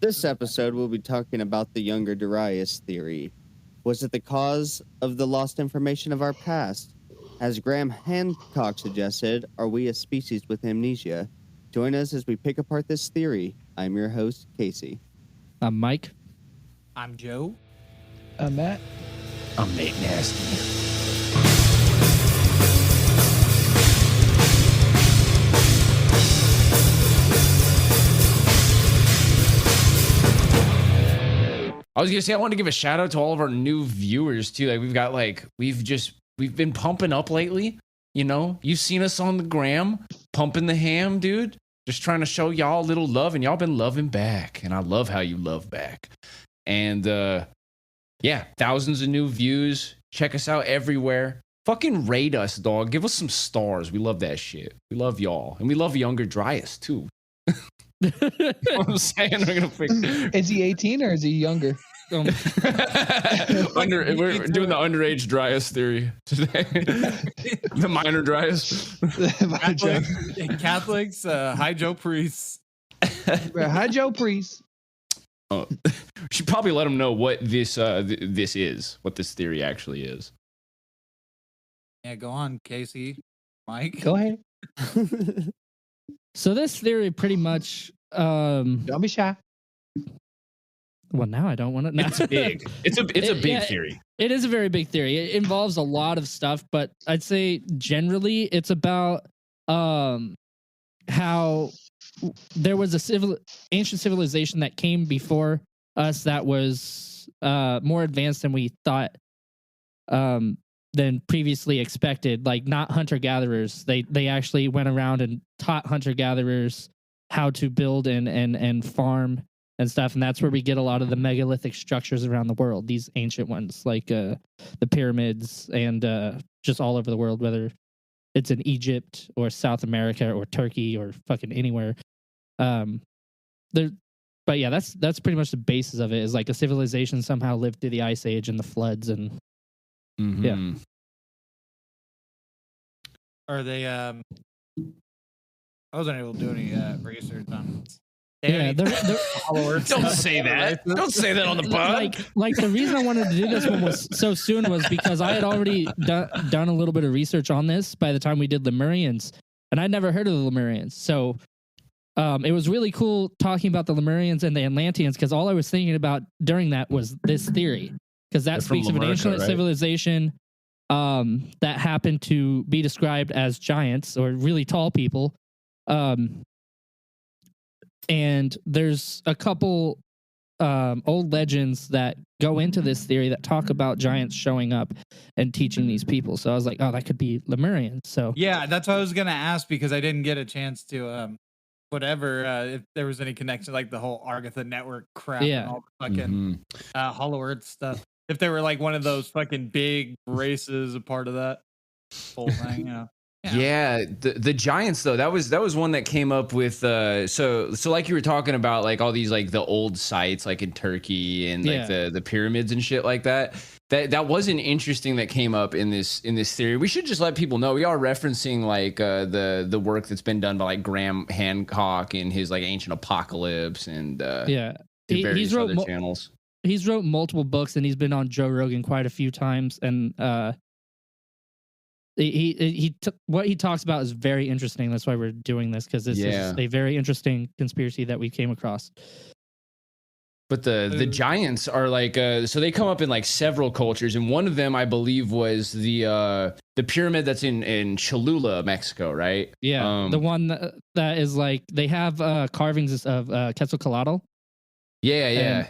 This episode, we'll be talking about the Younger Dryas theory. Was it the cause of the lost information of our past? As Graham Hancock suggested, are we a species with amnesia? Join us as we pick apart this theory. I'm your host, Casey. I'm Mike. I'm Joe. I'm Matt. I'm Nate Nasty. I was gonna say I want to give a shout out to all of our new viewers too. Like we've been pumping up lately. You know, you've seen us on the gram pumping the ham, dude. Just trying to show y'all a little love, and y'all been loving back, and I love how you love back. And yeah, thousands of new views. Check us out everywhere. Fucking rate us, dog. Give us some stars. We love that shit. We love y'all, and we love Younger Dryas too. You know what I'm saying? We're gonna fix. Is he 18 or is he younger? We're doing the underage Dryas theory today. The minor Dryas. Catholics, hi Joe priests. Hi Joe priest. Should probably let them know what this is, what this theory actually is. Yeah, go on, Casey. Mike, go ahead. So this theory pretty much don't be shy. Well, now I don't want to. It's big. It's a big theory. It is a very big theory. It involves a lot of stuff, but I'd say generally it's about how there was ancient civilization that came before us that was more advanced than we thought, than previously expected. Like not hunter gatherers. They actually went around and taught hunter gatherers how to build and farm and stuff, and that's where we get a lot of the megalithic structures around the world. These ancient ones, like the pyramids, and just all over the world, whether it's in Egypt or South America or Turkey or fucking anywhere. But yeah, that's pretty much the basis of it. Is like a civilization somehow lived through the Ice Age and the floods, and yeah. Are they? I wasn't able to do any research on. Yeah, Don't say that. Don't say that on the pod. Like the reason I wanted to do this one was so soon was because I had already done a little bit of research on this by the time we did Lemurians, and I'd never heard of the Lemurians. So it was really cool talking about the Lemurians and the Atlanteans, because all I was thinking about during that was this theory, because that speaks of an ancient civilization that happened to be described as giants or really tall people. And there's a couple old legends that go into this theory that talk about giants showing up and teaching these people. So I was like, oh, that could be Lemurians. So yeah, that's what I was gonna ask, because I didn't get a chance to if there was any connection, like the whole Agatha network crap and all the fucking Hollow Earth stuff. If they were like one of those fucking big races, a part of that whole thing, you know. Yeah, the giants though, that was one that came up with so like you were talking about, like all these like the old sites like in Turkey and like the pyramids and shit like that. That wasn't interesting that came up in this theory. We should just let people know we are referencing like the work that's been done by like Graham Hancock and his like Ancient Apocalypse and he's wrote other channels. He's wrote multiple books and he's been on Joe Rogan quite a few times, and what he talks about is very interesting. That's why we're doing this, because this is a very interesting conspiracy that we came across. But the giants are like so they come up in like several cultures, and one of them I believe was the pyramid that's in Cholula, Mexico, right? Yeah, the one that is like they have carvings of Quetzalcoatl. Yeah.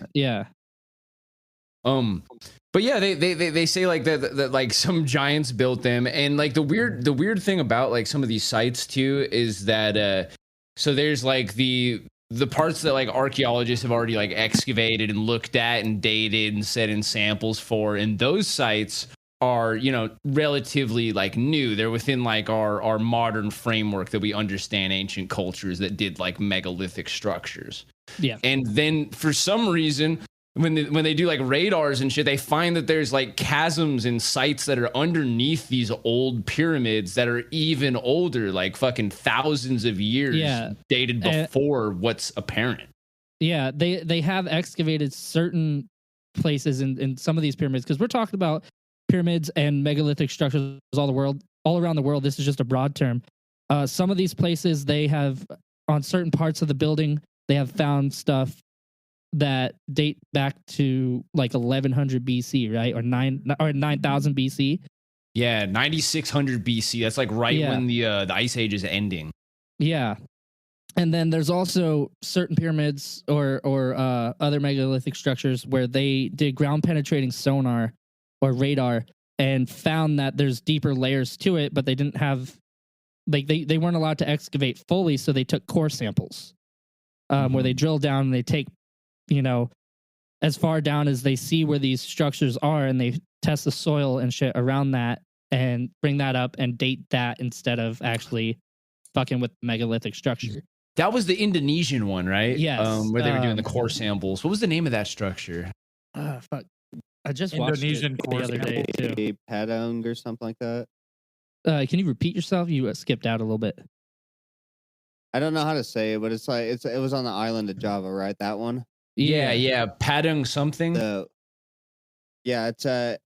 But yeah, they say like that like some giants built them, and like the weird thing about like some of these sites too is that so there's like the parts that like archaeologists have already like excavated and looked at and dated and set in samples for, and those sites are, you know, relatively like new. They're within like our modern framework that we understand ancient cultures that did like megalithic structures. Yeah, and then for some reason, when they do like radars and shit, they find that there's like chasms and sites that are underneath these old pyramids that are even older, like fucking thousands of years dated before what's apparent. Yeah, they have excavated certain places in some of these pyramids, because we're talking about pyramids and megalithic structures all around the world. This is just a broad term. Some of these places, they have, on certain parts of the building, they have found stuff that date back to like 1100 BC, right? Or 9000 BC. Yeah, 9600 BC. That's like right when the Ice Age is ending. Yeah. And then there's also certain pyramids or other megalithic structures where they did ground penetrating sonar or radar and found that there's deeper layers to it, but they didn't have, like, they weren't allowed to excavate fully, so they took core samples, where they drill down and they take, as far down as they see where these structures are, and they test the soil and shit around that and bring that up and date that instead of actually fucking with megalithic structure. That was the Indonesian one, right? Yes. Where they were doing the core samples. What was the name of that structure? Fuck. I just watched Indonesian it core the other day too. Padang or something like that. Can you repeat yourself? You skipped out a little bit. I don't know how to say it, but it's like it was on the island of Java, right? That one. Yeah. Padang something. It's a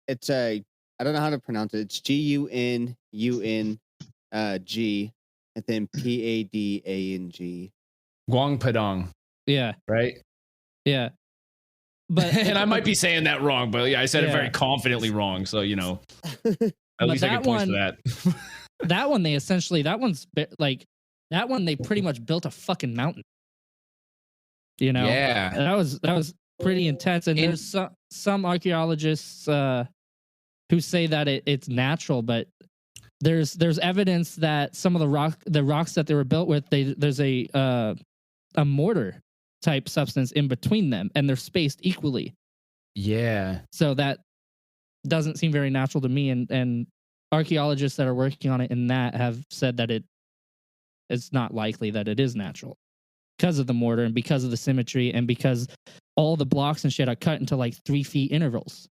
I don't know how to pronounce it. It's GUNUNG and then PADANG. Guang Padang. Yeah. Right? Yeah. But and I might be saying that wrong, but yeah, I said it very confidently wrong. So, at least I can point to that. That one, that one, they pretty much built a fucking mountain. Yeah. That was pretty intense. And there's some archaeologists who say that it's natural, but there's evidence that some of the rocks that they were built with, there's a mortar type substance in between them, and they're spaced equally. Yeah. So that doesn't seem very natural to me, and archaeologists that are working on it in that have said that it's not likely that it is natural because of the mortar and because of the symmetry and because all the blocks and shit are cut into like 3 feet intervals.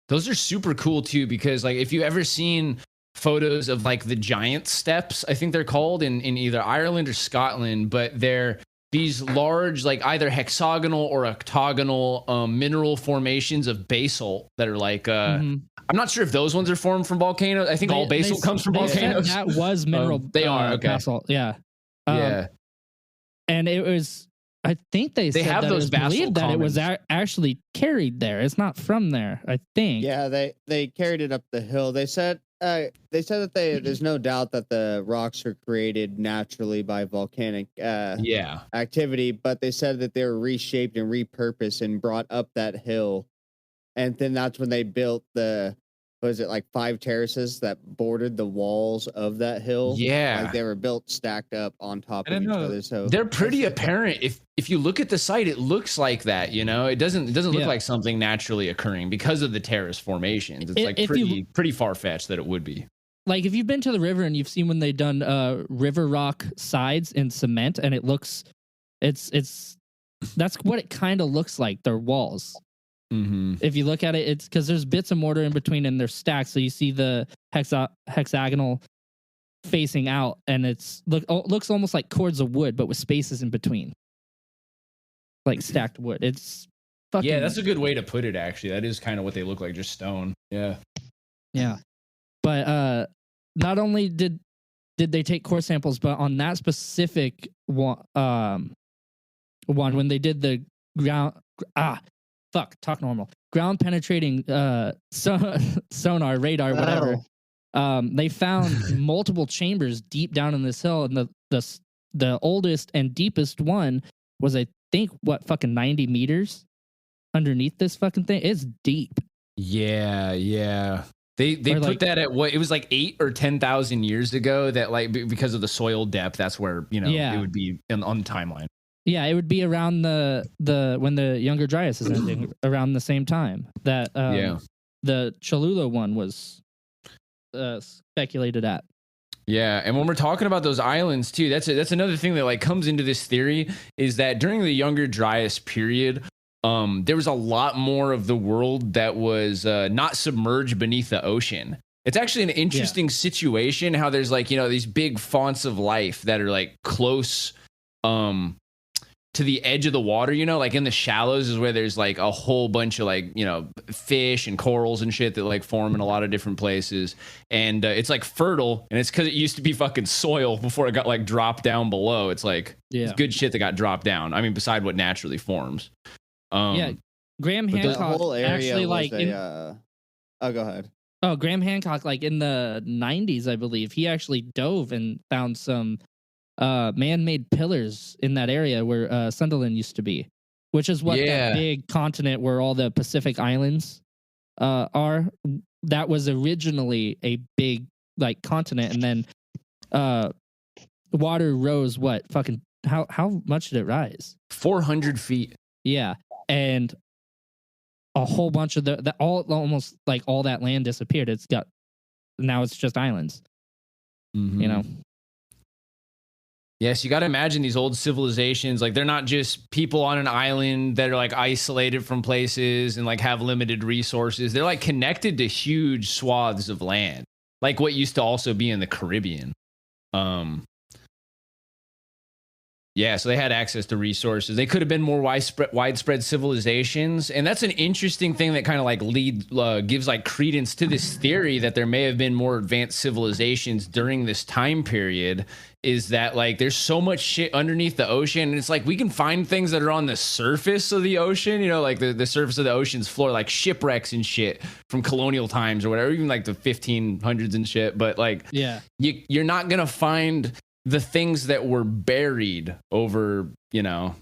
Those are super cool too, because like if you ever seen photos of like the giant steps, I think they're called in either Ireland or Scotland, but they're these large, like either hexagonal or octagonal mineral formations of basalt that are like, I'm not sure if those ones are formed from volcanoes. I think all basalt comes from volcanoes. That was mineral. They are, okay. Basalt, yeah. Yeah. And it was, I think they said have that those it was believed that it was actually carried there. It's not from there, I think. Yeah, they carried it up the hill. They said that there's no doubt that the rocks are created naturally by volcanic activity, but they said that they were reshaped and repurposed and brought up that hill. And then that's when they built like 5 terraces that bordered the walls of that hill. Yeah. Like they were built stacked up on top of each other. So they're pretty apparent. If you look at the site, it looks like that, It doesn't look like something naturally occurring because of the terrace formations. It's pretty far-fetched that it would be. Like if you've been to the river and you've seen when they've done river rock sides in cement, and it looks that's what it kind of looks like, their walls. Mm-hmm. If you look at it, it's because there's bits of mortar in between and they're stacked. So you see the hexagonal facing out, and looks almost like cords of wood, but with spaces in between, like stacked wood. It's fucking, that's a good way to put it. Actually, that is kind of what they look like, just stone. Yeah. But not only did they take core samples, but on that specific one, when they did the ground penetrating sonar, radar, whatever. They found multiple chambers deep down in this hill, and the oldest and deepest one was, I think, 90 meters underneath this fucking thing. It's deep. Yeah. They put that at what it was like 8 or 10,000 years ago. That like because of the soil depth, that's where it would be on the timeline. Yeah, it would be around the when the Younger Dryas is ending, around the same time that the Cholula one was speculated at. Yeah, and when we're talking about those islands too, that's another thing that like comes into this theory, is that during the Younger Dryas period, there was a lot more of the world that was not submerged beneath the ocean. It's actually an interesting situation how there's like these big fonts of life that are like close. to the edge of the water, you know, like in the shallows is where there's like a whole bunch of like, you know, fish and corals and shit that like form in a lot of different places. And it's like fertile, and it's because it used to be fucking soil before it got like dropped down below. It's like it's good shit that got dropped down. I mean, beside what naturally forms. Graham Hancock whole area actually like oh, go ahead. Oh, Graham Hancock, like in the 90s, I believe, he actually dove and found some man-made pillars in that area where Sunderland used to be, which is what that big continent where all the Pacific Islands are. That was originally a big like continent, and then water rose. What fucking how much did it rise? 400 feet. Yeah, and a whole bunch of almost like all that land disappeared. Now it's just islands. Mm-hmm. You know. Yes, you got to imagine these old civilizations. Like they're not just people on an island that are like isolated from places and like have limited resources. They're like connected to huge swaths of land, like what used to also be in the Caribbean. Yeah, so they had access to resources. They could have been more widespread civilizations, and that's an interesting thing that kind of like gives like credence to this theory that there may have been more advanced civilizations during this time period. Is that like there's so much shit underneath the ocean, and it's like we can find things that are on the surface of the ocean, you know, like the surface of the ocean's floor, like shipwrecks and shit from colonial times or whatever, even like the 1500s and shit. But like, you're not gonna find the things that were buried over, you know,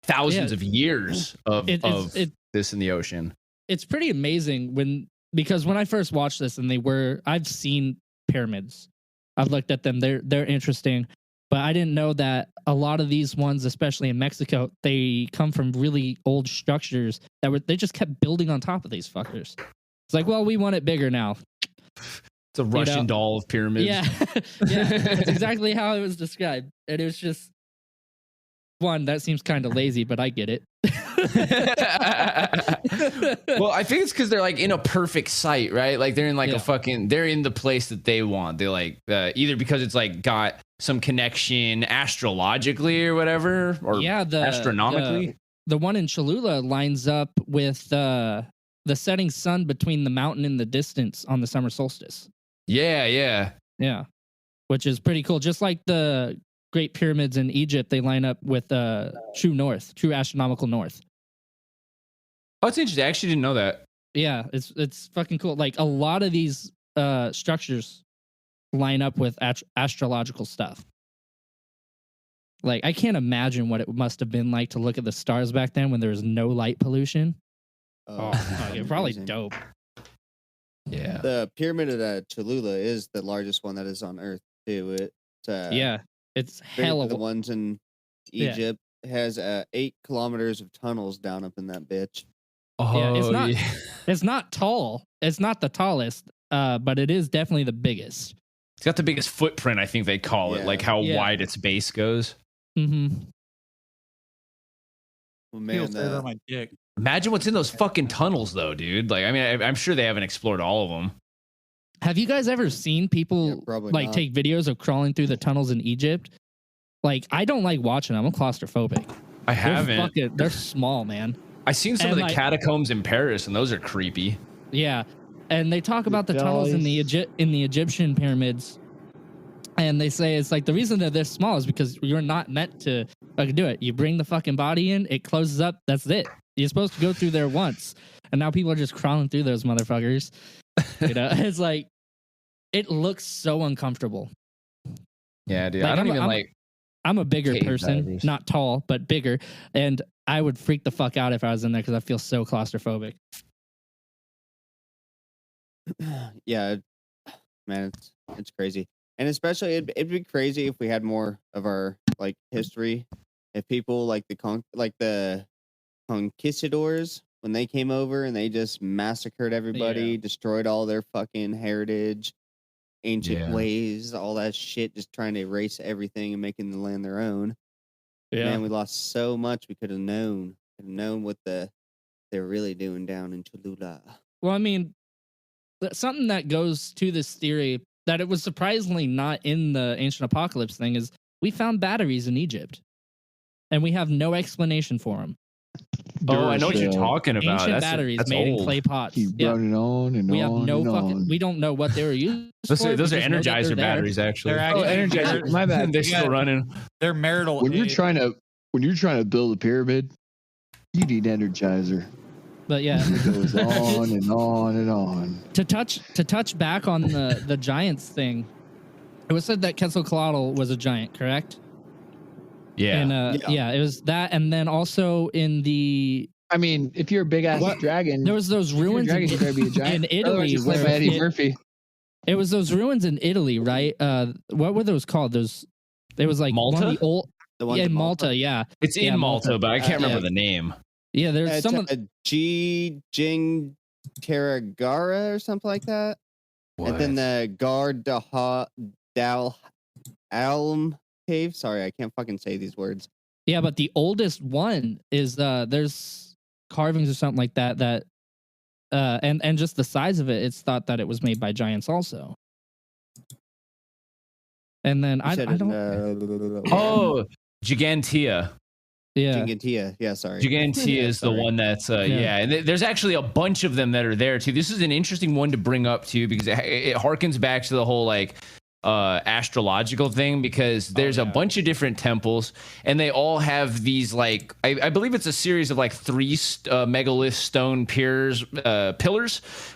thousands of years of this in the ocean. It's pretty amazing because when I first watched this, and I've seen pyramids, I've looked at them, they're interesting, but I didn't know that a lot of these ones, especially in Mexico, they come from really old structures they just kept building on top of these fuckers. It's like, well, we want it bigger now. It's a Russian doll of pyramids. Yeah. Yeah, that's exactly how it was described. And it was just, one, that seems kind of lazy, but I get it. Well, I think it's because they're like in a perfect site, right? Like they're in like they're in the place that they want. They like either because it's like got some connection astrologically or whatever, or astronomically. The one in Cholula lines up with the setting sun between the mountain and the distance on the summer solstice. Yeah. Which is pretty cool. Just like the Great Pyramids in Egypt, they line up with true astronomical north. Oh, it's interesting. I actually didn't know that. Yeah, it's fucking cool. Like a lot of these structures line up with astrological stuff. Like I can't imagine what it must have been like to look at the stars back then when there was no light pollution. Probably dope. Yeah. The pyramid at Cholula is the largest one that is on Earth too. It's hella. The ones in Egypt has 8 kilometers of tunnels down up in that bitch. It's not tall. It's not the tallest, but it is definitely the biggest. It's got the biggest footprint, I think they call it, like how wide its base goes. Mm-hmm. Well, man, my dick. Imagine what's in those fucking tunnels, though, dude. Like, I mean, I'm sure they haven't explored all of them. Have you guys ever seen people take videos of crawling through the tunnels in Egypt? Like, I don't like watching them. I'm claustrophobic. I haven't. They're small, man. I've seen some of the catacombs in Paris, and those are creepy. Yeah, and they talk about the tunnels in the Egyptian pyramids, and they say it's like the reason they're this small is because you're not meant to do it. You bring the fucking body in, it closes up. That's it. You're supposed to go through there once, and now people are just crawling through those motherfuckers. You know, it's like it looks so uncomfortable. Yeah, dude. Like, I'm a bigger person, divers. not tall, but bigger, and I would freak the fuck out if I was in there because I feel so claustrophobic. Yeah, man, it's crazy, and especially it'd be crazy if we had more of our like history. If people like the conquistadors, when they came over and they just massacred everybody, destroyed all their fucking heritage, ancient ways, all that shit, just trying to erase everything and making the land their own. Yeah. Man, we lost so much. We could have known what they're really doing down in Cholula. Well, I mean, something that goes to this theory that it was surprisingly not in the ancient apocalypse thing is we found batteries in Egypt. and we have no explanation for them. Oh, I know what you're talking about. Ancient batteries made in clay pots. Keep running on and we on. have no and fucking. on. We don't know what they were used Those for. are Energizer batteries, actually. They're actually Energizer. My bad. They're still running. They're marital. When you're trying to build a pyramid, you need Energizer. But yeah, it goes on and on and on. To touch back on the Giants thing, it was said that Quetzalcoatl was a giant, correct? Yeah. And yeah, it was that, and then also in the. I mean, if you're a big ass dragon, there was those ruins dragon, you better be a giant. in Italy. Where Eddie Murphy. It was those ruins in Italy, right? What were those called? Those. It was like Malta. One of the old. In Malta, yeah. It's in Malta, but I can't remember the name. Yeah, there's some G Jing Tarragara or something like that. What? And then the Dal Alm Cave. Sorry, I can't fucking say these words. Yeah, but the oldest one is there's carvings or something like that and just the size of it, it's thought that it was made by giants also. And then I don't. Gigantea. Yeah. Gigantea. Yeah, sorry. Gigantea is the one that's yeah. And there's actually a bunch of them that are there too. This is an interesting one to bring up too because it harkens back to the whole like astrological thing because there's a bunch of different temples and they all have these like I believe it's a series of like 3 megalith stone pillars.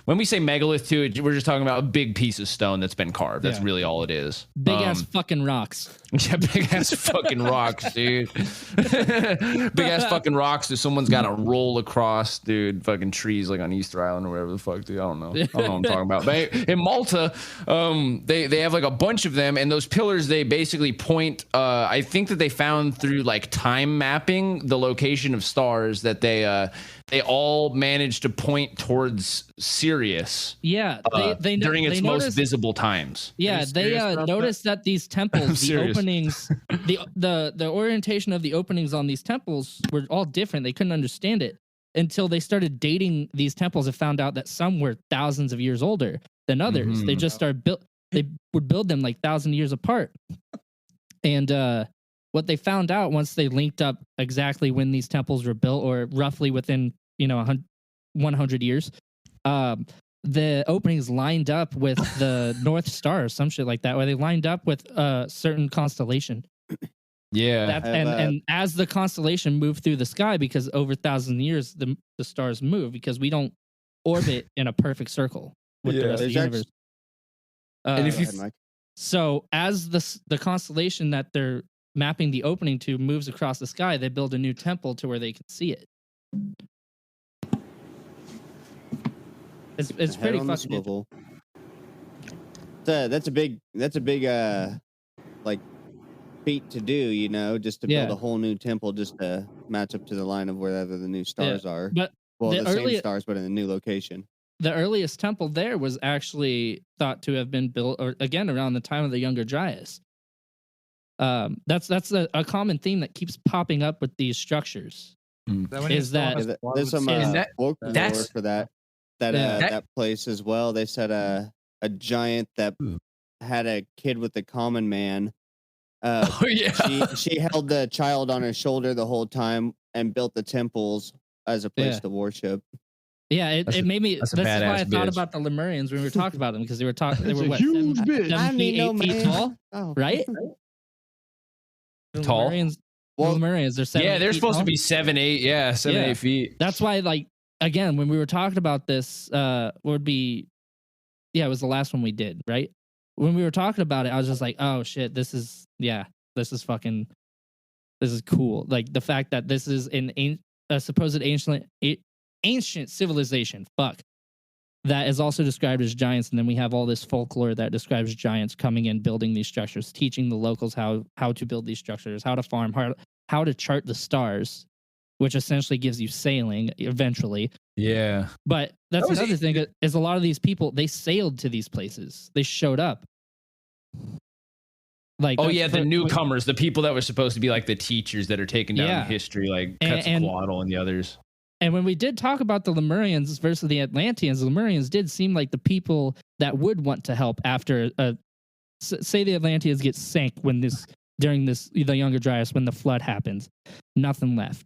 When we say megalith too, we're just talking about a big piece of stone that's been carved. That's really all it is. Big ass fucking rocks. Yeah, big ass fucking rocks, dude. Big ass fucking rocks that someone's got to roll across, dude. Fucking trees like on Easter Island or whatever the fuck, dude. I don't know what I'm talking about. But in Malta, they have like a bunch of them, and those pillars they basically point. I think that they found through like time mapping the location of stars that they all managed to point towards Sirius. Yeah, they during its most noticed, visible times. Yeah, they noticed that these temples, the openings, the orientation of the openings on these temples were all different. They couldn't understand it until they started dating these temples and found out that some were thousands of years older than others. Mm-hmm. They just started They would build them like 1,000 years apart. And what they found out once they linked up exactly when these temples were built, or roughly within 100 years, the openings lined up with the North Star or some shit like that, where they lined up with a certain constellation. Yeah. And as the constellation moved through the sky, because over 1,000 years the stars move, because we don't orbit in a perfect circle with the rest of the universe. And if you so as the constellation that they're mapping the opening to moves across the sky, they build a new temple to where they can see it. It's pretty fucking cool. That's a big like feat to do, just to build a whole new temple just to match up to the line of wherever the new stars are. But the same stars, but in a new location. The earliest temple there was actually thought to have been built, or again, around the time of the Younger Dryas. That's a common theme that keeps popping up with these structures. Is that there's some folklore for that place as well? They said a giant that had a kid with a common man. She held the child on her shoulder the whole time and built the temples as a place to worship. Yeah, it made me. That's why I thought about the Lemurians when we were talking about them, because they were talking. They were what, huge 7 feet, 8 feet tall, right? Tall. Lemurians, they're 7. Yeah, they're supposed to be 7, 8. Yeah, 7, 8 feet. That's why, like, again, when we were talking about this, would be, it was the last one we did, right? When we were talking about it, I was just like, oh shit, this is cool. Like the fact that this is a supposed ancient civilization, that is also described as giants, and then we have all this folklore that describes giants coming in, building these structures, teaching the locals how to build these structures, how to farm, how to chart the stars, which essentially gives you sailing eventually. Yeah. But that's another thing, is a lot of these people, they sailed to these places. They showed up. Like, the newcomers, the people that were supposed to be like the teachers that are taking down history, like Quetzalcoatl and the others. And when we did talk about the Lemurians versus the Atlanteans, the Lemurians did seem like the people that would want to help after, say the Atlanteans get sank when this during the Younger Dryas when the flood happens. Nothing left.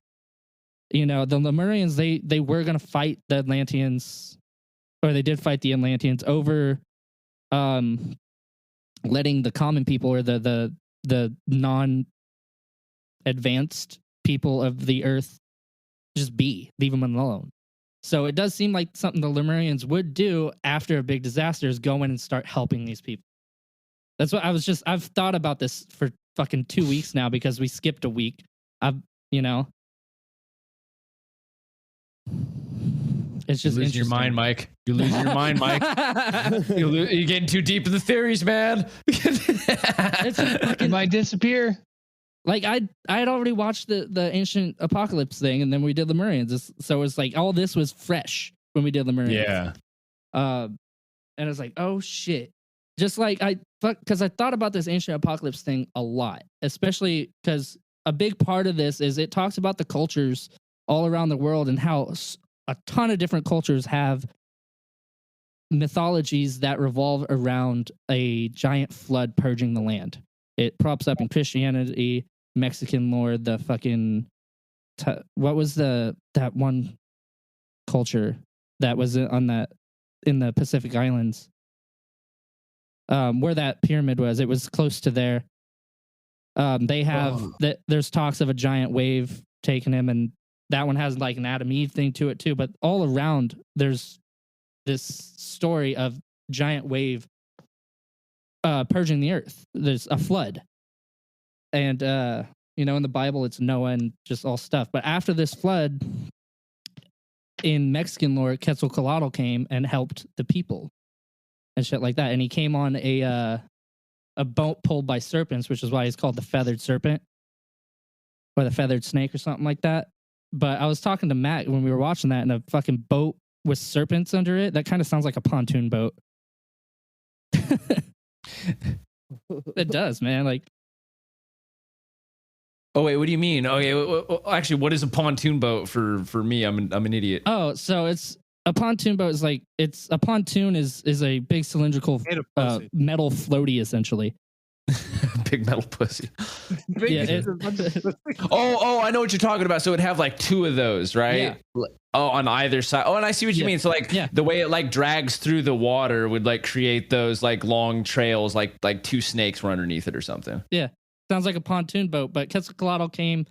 The Lemurians, they were going to fight the Atlanteans, or they did fight the Atlanteans over letting the common people, or the non-advanced people of the earth, just leave them alone. So it does seem like something the Lemurians would do after a big disaster is go in and start helping these people. That's what I've thought about this for fucking 2 weeks now because we skipped a week. It's just you lose your mind, Mike. You lose your mind, Mike. You're getting too deep in the theories, man. It might disappear. Like I had already watched the ancient apocalypse thing, and then we did Lemurians. So it's like all this was fresh when we did Lemurians. Yeah. And I was like, oh shit. Just like because I thought about this ancient apocalypse thing a lot, especially because a big part of this is it talks about the cultures all around the world and how a ton of different cultures have mythologies that revolve around a giant flood purging the land. It props up in Christianity, Mexican lore, the fucking what was that one culture that was in the Pacific Islands, where that pyramid was. It was close to there. They have there's talks of a giant wave taking him, and that one has like an Adam Eve thing to it too. But all around there's this story of giant wave purging the earth. There's a flood, and in the Bible it's Noah and just all stuff. But after this flood, in Mexican lore, Quetzalcoatl came and helped the people and shit like that. And he came on a boat pulled by serpents, which is why he's called the feathered serpent or the feathered snake or something like that. But I was talking to Matt when we were watching that, and a fucking boat with serpents under it. That kind of sounds like a pontoon boat. It does, man. Like, oh wait, what do you mean? Okay, actually, what is a pontoon boat for me? I'm an idiot. Oh, so it's a pontoon boat. A pontoon is a big cylindrical metal floaty, essentially. Big metal pussy. Yeah, I know what you're talking about. So it'd have like two of those, right? Yeah. Oh, on either side. Oh, and I see what you mean. So like the way it like drags through the water would like create those like long trails, like two snakes were underneath it or something. Yeah, sounds like a pontoon boat. But Quetzalcoatl came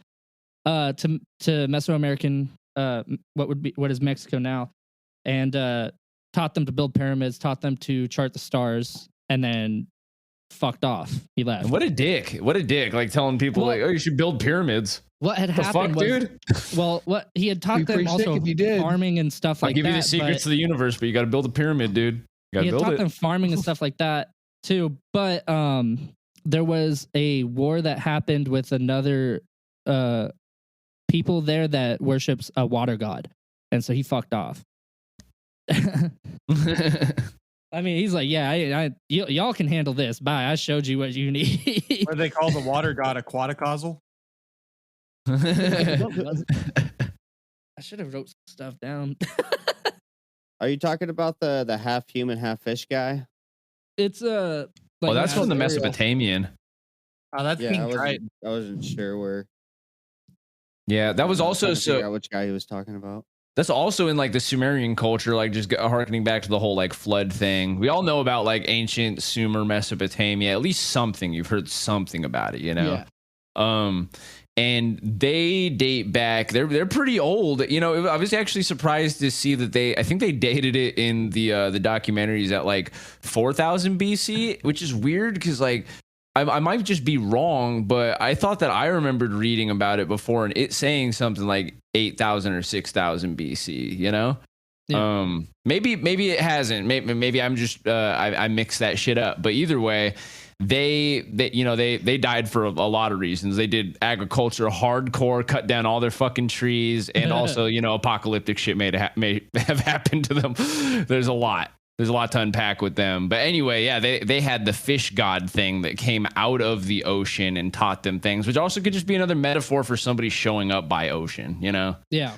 to Mesoamerican, what is Mexico now, and taught them to build pyramids, taught them to chart the stars, and then fucked off. He left. And what a dick. Like telling people like, oh, you should build pyramids. What had happened dude? Well, what he had taught them also farming and stuff like that. I'll give you the secrets to the universe, but you got to build a pyramid, dude. He had taught them farming and stuff like that too. But there was a war that happened with another people there that worships a water god, and so he fucked off. I mean, he's like, yeah, y'all can handle this. Bye. I showed you what you need. What do they call the water god? Aquaticausal? I should have wrote some stuff down. Are you talking about the half human, half fish guy? It's that's from the Mesopotamian. Oh, that's I wasn't sure where. Yeah, that was also figure out which guy he was talking about. That's also in like the Sumerian culture, like just harkening back to the whole like flood thing. We all know about like ancient Sumer, Mesopotamia, at least something. You've heard something about it, you know? Yeah. And they date back. They're pretty old. I was actually surprised to see that I think they dated it in the documentaries at like 4000 BC, which is weird because like I might just be wrong, but I thought that I remembered reading about it before and it saying something like 8,000 or 6,000 BC, you know? Yeah. Maybe it hasn't. Maybe I'm just I mixed that shit up. But either way, they died for a lot of reasons. They did agriculture hardcore, cut down all their fucking trees, and also apocalyptic shit may have happened to them. There's a lot to unpack with them. But anyway, yeah, they had the fish god thing that came out of the ocean and taught them things, which also could just be another metaphor for somebody showing up by ocean, you know? Yeah.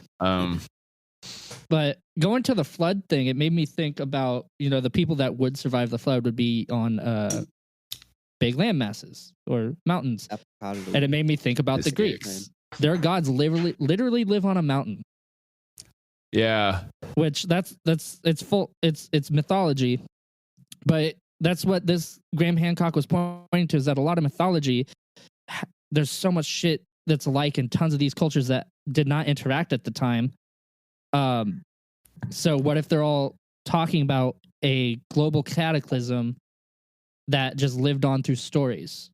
But going to the flood thing, it made me think about, the people that would survive the flood would be on big land masses or mountains. Probably. And it made me think about the This Greeks. Their gods literally live on a mountain. Yeah. Which it's mythology, but that's what this Graham Hancock was pointing to, is that a lot of mythology, there's so much shit that's alike in tons of these cultures that did not interact at the time. So what if they're all talking about a global cataclysm that just lived on through stories?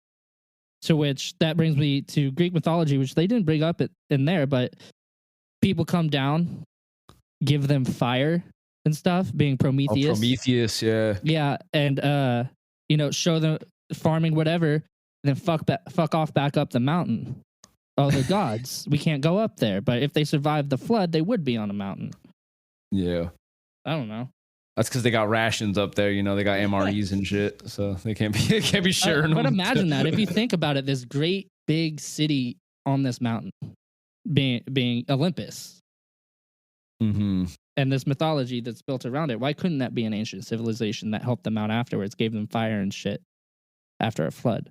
To which that brings me to Greek mythology, which they didn't bring up in there, but people come down, give them fire and stuff, being Prometheus. Oh, Prometheus, yeah. Yeah, and show them farming whatever, and then fuck off back up the mountain. Oh, the gods, we can't go up there. But if they survived the flood, they would be on a mountain. Yeah. I don't know. That's because they got rations up there, they got MREs and shit, so they can't be sharing them. But imagine that, if you think about it, this great big city on this mountain being Olympus. Mm-hmm. And this mythology that's built around it. Why couldn't that be an ancient civilization that helped them out afterwards, gave them fire and shit after a flood?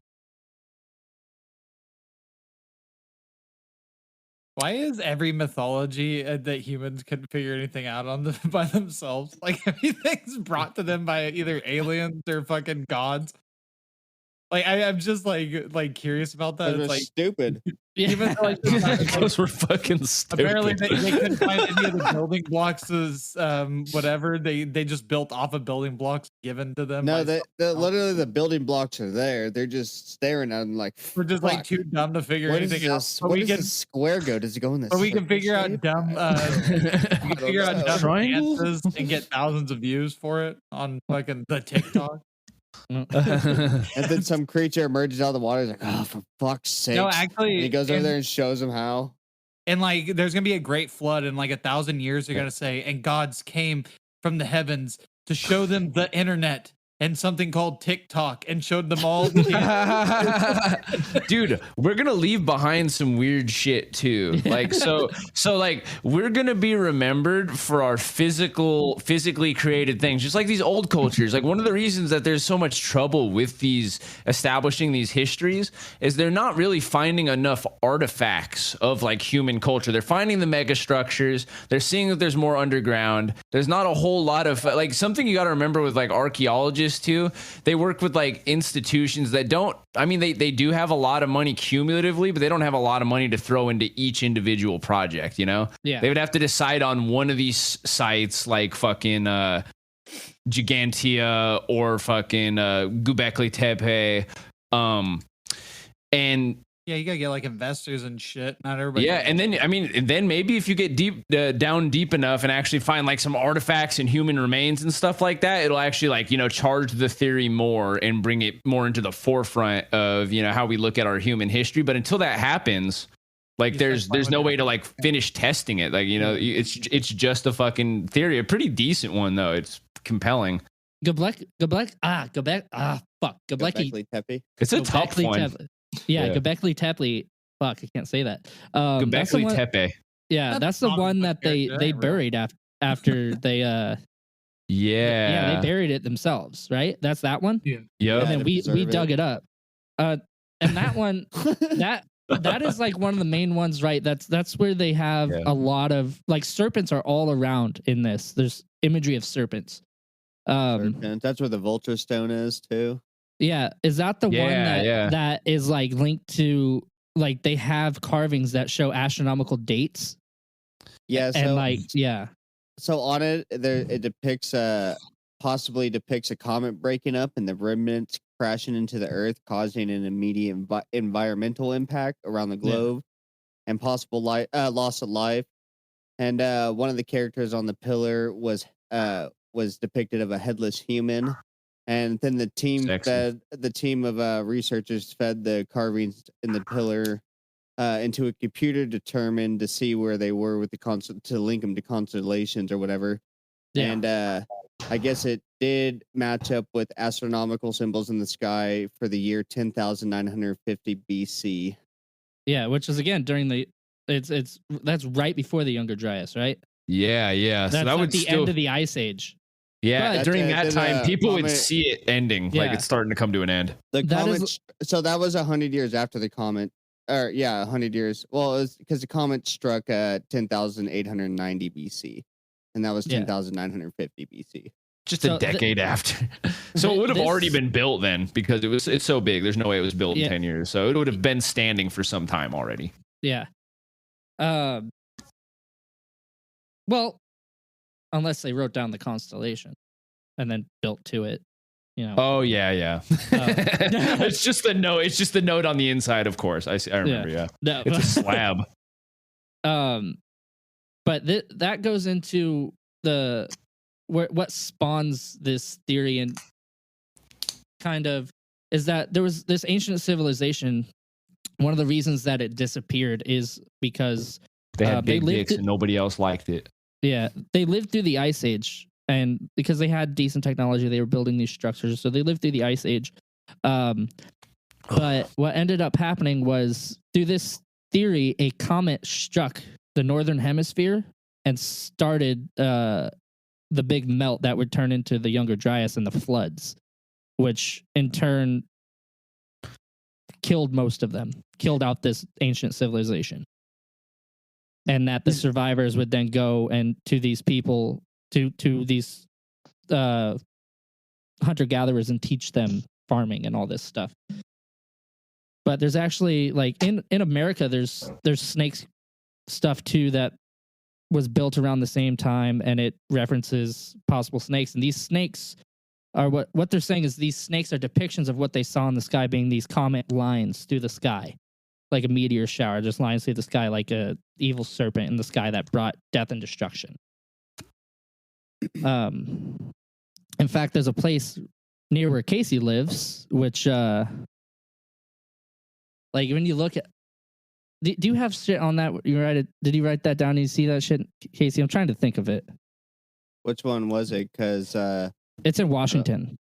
Why is every mythology that humans couldn't figure anything out on by themselves? Like everything's brought to them by either aliens or fucking gods. Like I'm just like curious about that. It's like stupid. Even though, Because we're fucking stupid. Apparently they couldn't find any of the building blocks as whatever. They just built off of building blocks given to them. No, literally the building blocks are there. They're just staring at them like, we're just like too dumb to figure anything out. Where does this square go? Does it go in this? But we can figure out dumb we can figure out dumb Triangle? dances and get thousands of views for it on fucking the TikTok. And then some creature emerges out of the water. He's like, oh, for fuck's sake. No, actually, and he goes over there and shows them how. And like, there's gonna be a great flood in like 1,000 years. They're gonna say, and gods came from the heavens to show them the internet and something called TikTok, and showed them all. Dude, we're gonna leave behind some weird shit too. Like so like we're gonna be remembered for our physically created things, just like these old cultures. Like one of the reasons that there's so much trouble with these establishing these histories is they're not really finding enough artifacts of like human culture. They're finding the mega structures. They're seeing that there's more underground. There's not a whole lot of like something you got to remember with like archaeologists too. They work with like institutions that don't, I mean, they do have a lot of money cumulatively, but they don't have a lot of money to throw into each individual project, Yeah. They would have to decide on one of these sites like fucking Gigantia or fucking Göbekli Tepe. And yeah, you gotta get like investors and shit. Not everybody. Yeah, and then I mean, then maybe if you get down deep enough and actually find like some artifacts and human remains and stuff like that, it'll actually like charge the theory more and bring it more into the forefront of how we look at our human history. But until that happens, like there's no way to like finish testing it. Like it's just a fucking theory, a pretty decent one though. It's compelling. Göbekli Tepe. It's a tough one. Yeah, Göbekli Tepe. Fuck, I can't say that. Göbekli Tepe. Yeah, that's the one that they buried after they they buried it themselves, right? That's that one. Yeah. And then we dug it up. And that one that is like one of the main ones, right? That's where they have a lot of like serpents are all around in this. There's imagery of serpents. That's where the vulture stone is too. Yeah, is that the one that is like linked to like they have carvings that show astronomical dates? Yeah, so on it there it depicts possibly depicts a comet breaking up and the remnants crashing into the earth, causing an immediate environmental impact around the globe and possible loss of life. And one of the characters on the pillar was depicted of a headless human. And then the team of researchers fed the carvings in the pillar into a computer determined to see where they were with to link them to constellations or whatever. Yeah. And I guess it did match up with astronomical symbols in the sky for the year 10,950 BC. Yeah, which is again during that's right before the Younger Dryas, right? Yeah. That's so that would the end of the Ice Age. Yeah, But- during that time, people would comet- see it ending, like Yeah. it's starting to come to an end. The That comet. is- So that was 100 years after the comet. Or yeah, 100 years. Well, it was because the comet struck 10,890 BC, and that was Yeah. 10,950 BC. Just So a decade after. So it would have already been built then because it's so big. There's no way it was built in 10 years. So it would have been standing for some time already. Yeah. Well, unless they wrote down the constellation and then built to it, you know. Oh yeah. It's just the note. It's just the note on the inside, of course. I remember. Yeah. No. It's a slab. But that goes into what spawns this theory, and kind of is that there was this ancient civilization. One of the reasons that it disappeared is because They had big lived dicks and nobody else liked it. Yeah, they lived through the Ice Age, and because they had decent technology, they were building these structures. So they lived through the Ice Age. But what ended up happening was, through this theory, a comet struck the northern hemisphere and started the big melt that would turn into the Younger Dryas and the floods, which in turn killed most of them, killed out this ancient civilization. And that the survivors would then go and to these people, to these hunter-gatherers, and teach them farming and all this stuff. But there's actually, like, in America, there's snakes stuff too that was built around the same time, and it references possible snakes. And these snakes are what they're saying is these snakes are depictions of what they saw in the sky, being these comet lines through the sky, like a meteor shower, just lines through the sky, like a evil serpent in the sky that brought death and destruction. In fact, there's a place near where Casey lives, which, like, when you look at, do you have shit on that? You write it? Did you write that down? Did you see that shit, Casey? I'm trying to think of it. Which one was it? Because it's in Washington.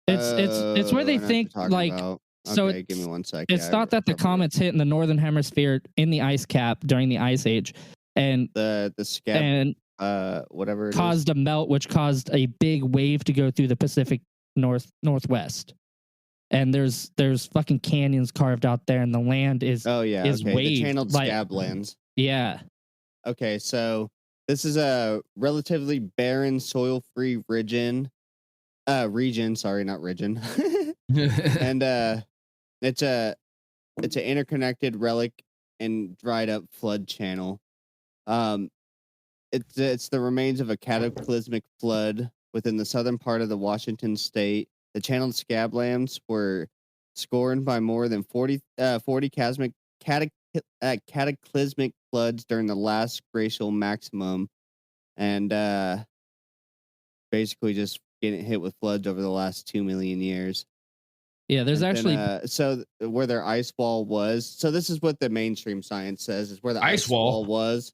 It's where they think, like, about. so okay, give me 1 second. It's thought that the comets hit in the northern hemisphere in the ice cap during the Ice Age, and the scab and whatever it caused a melt, which caused a big wave to go through the Pacific Northwest. And there's fucking canyons carved out there, and the land is is the waved, channeled like, scab lands. Yeah. Okay, so this is a relatively barren, soil-free region. Sorry, not region. And it's an interconnected relic and dried up flood channel. It's the remains of a cataclysmic flood within the southern part of the Washington state. The channeled scablands were scorned by more than 40 cataclysmic floods during the last glacial maximum, and basically just getting hit with floods over the last 2 million years. Yeah, there's actually so where their ice wall was. So this is what the mainstream science says is where the ice wall was.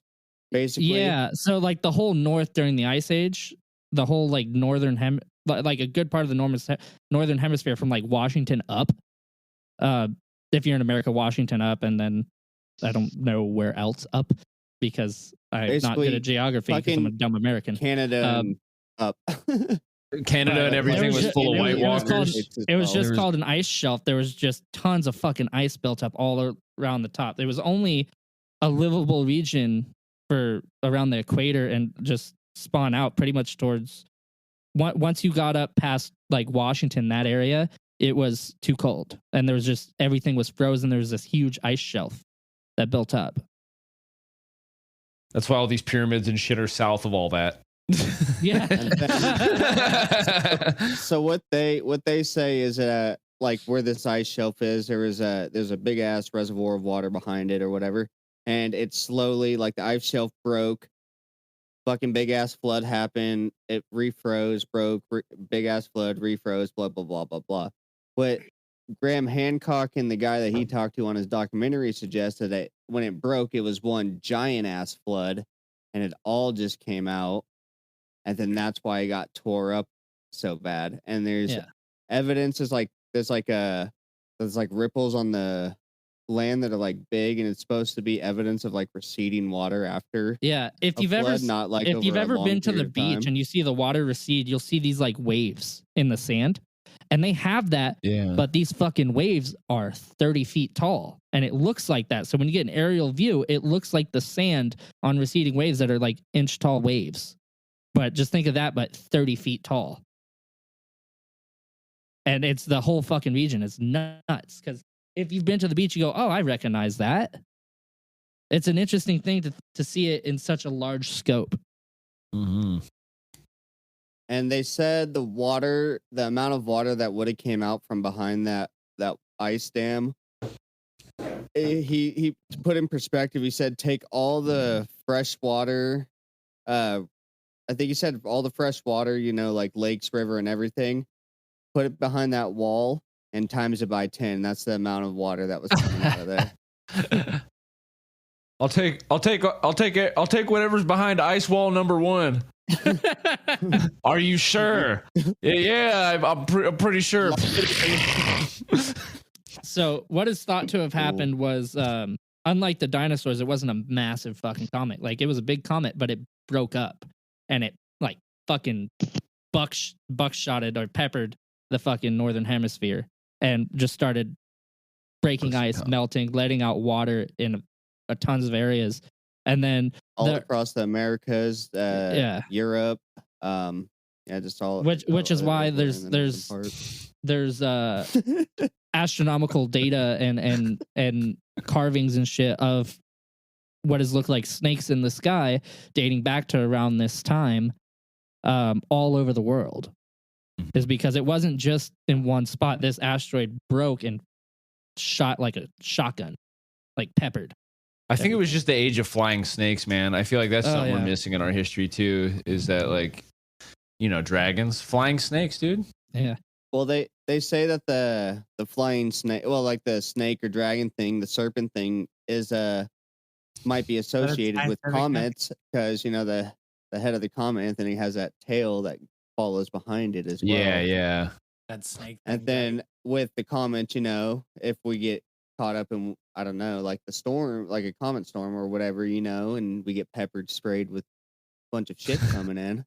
Basically, yeah. So like the whole north during the Ice Age, the whole like like a good part of the northern hemisphere from like Washington up. If you're in America, Washington up, and then I don't know where else up because I'm not good at geography because I'm a dumb American. Canada up. Canada and everything was full of White Walkers. It was just called an ice shelf. There was just tons of fucking ice built up all around the top. There was only a livable region for around the equator, and just spawn out pretty much towards once you got up past like Washington, that area, it was too cold, and there was just everything was frozen. There was this huge ice shelf that built up. That's why all these pyramids and shit are south of all that. Yeah. So what they say is that like where this ice shelf is, there's a big ass reservoir of water behind it or whatever, and it slowly, like, the ice shelf broke. Fucking big ass flood happened. It refroze, broke. Big ass flood, refroze. Blah blah blah blah blah. What Graham Hancock and the guy that he talked to on his documentary suggested that when it broke, it was one giant ass flood, and it all just came out, and then that's why it got tore up so bad. And there's evidence there's like ripples on the land that are like big, and it's supposed to be evidence of like receding water after. Yeah, if a you've ever flood, not like if over you've a ever long been to the period of beach time. and you see the water recede, you'll see these like waves in the sand, and they have that. Yeah. But these fucking waves are 30 feet tall, and it looks like that. So when you get an aerial view, it looks like the sand on receding waves that are like inch tall waves. But just think of that, but 30 feet tall. And it's the whole fucking region. It's nuts. Because if you've been to the beach, you go, oh, I recognize that. It's an interesting thing to see it in such a large scope. Mm-hmm. And they said the amount of water that would have came out from behind that ice dam. He put in perspective. He said, take all the fresh water. I think he said all the fresh water, like lakes, river, and everything. Put it behind that wall and times it by 10. That's the amount of water that was coming out of there. I'll take whatever's behind ice wall number 1. Are you sure? Yeah, I'm pretty sure. So what is thought to have happened was, unlike the dinosaurs, it wasn't a massive fucking comet. Like, it was a big comet, but it broke up, and it like fucking buckshotted or peppered the fucking northern hemisphere, and just started breaking ice, melting, letting out water in a tons of areas, and then all across the Americas, Europe, just all. Which is why there's astronomical data and carvings and shit of what has looked like snakes in the sky dating back to around this time, all over the world. Is because it wasn't just in one spot. This asteroid broke and shot like a shotgun, like peppered. I think it was just the age of flying snakes, man. I feel like that's something we're missing in our history too. Is that like, dragons, flying snakes, dude? Yeah. Well, they say that the flying snake, like the snake or dragon thing, the serpent thing, is might be associated with comets because the head of the comet, Anthony, has that tail that follows behind it as well. Yeah. That snake. And then with the comet, if we get caught up in, I don't know, like the storm, like a comet storm or whatever, and we get peppered, sprayed with a bunch of shit coming in.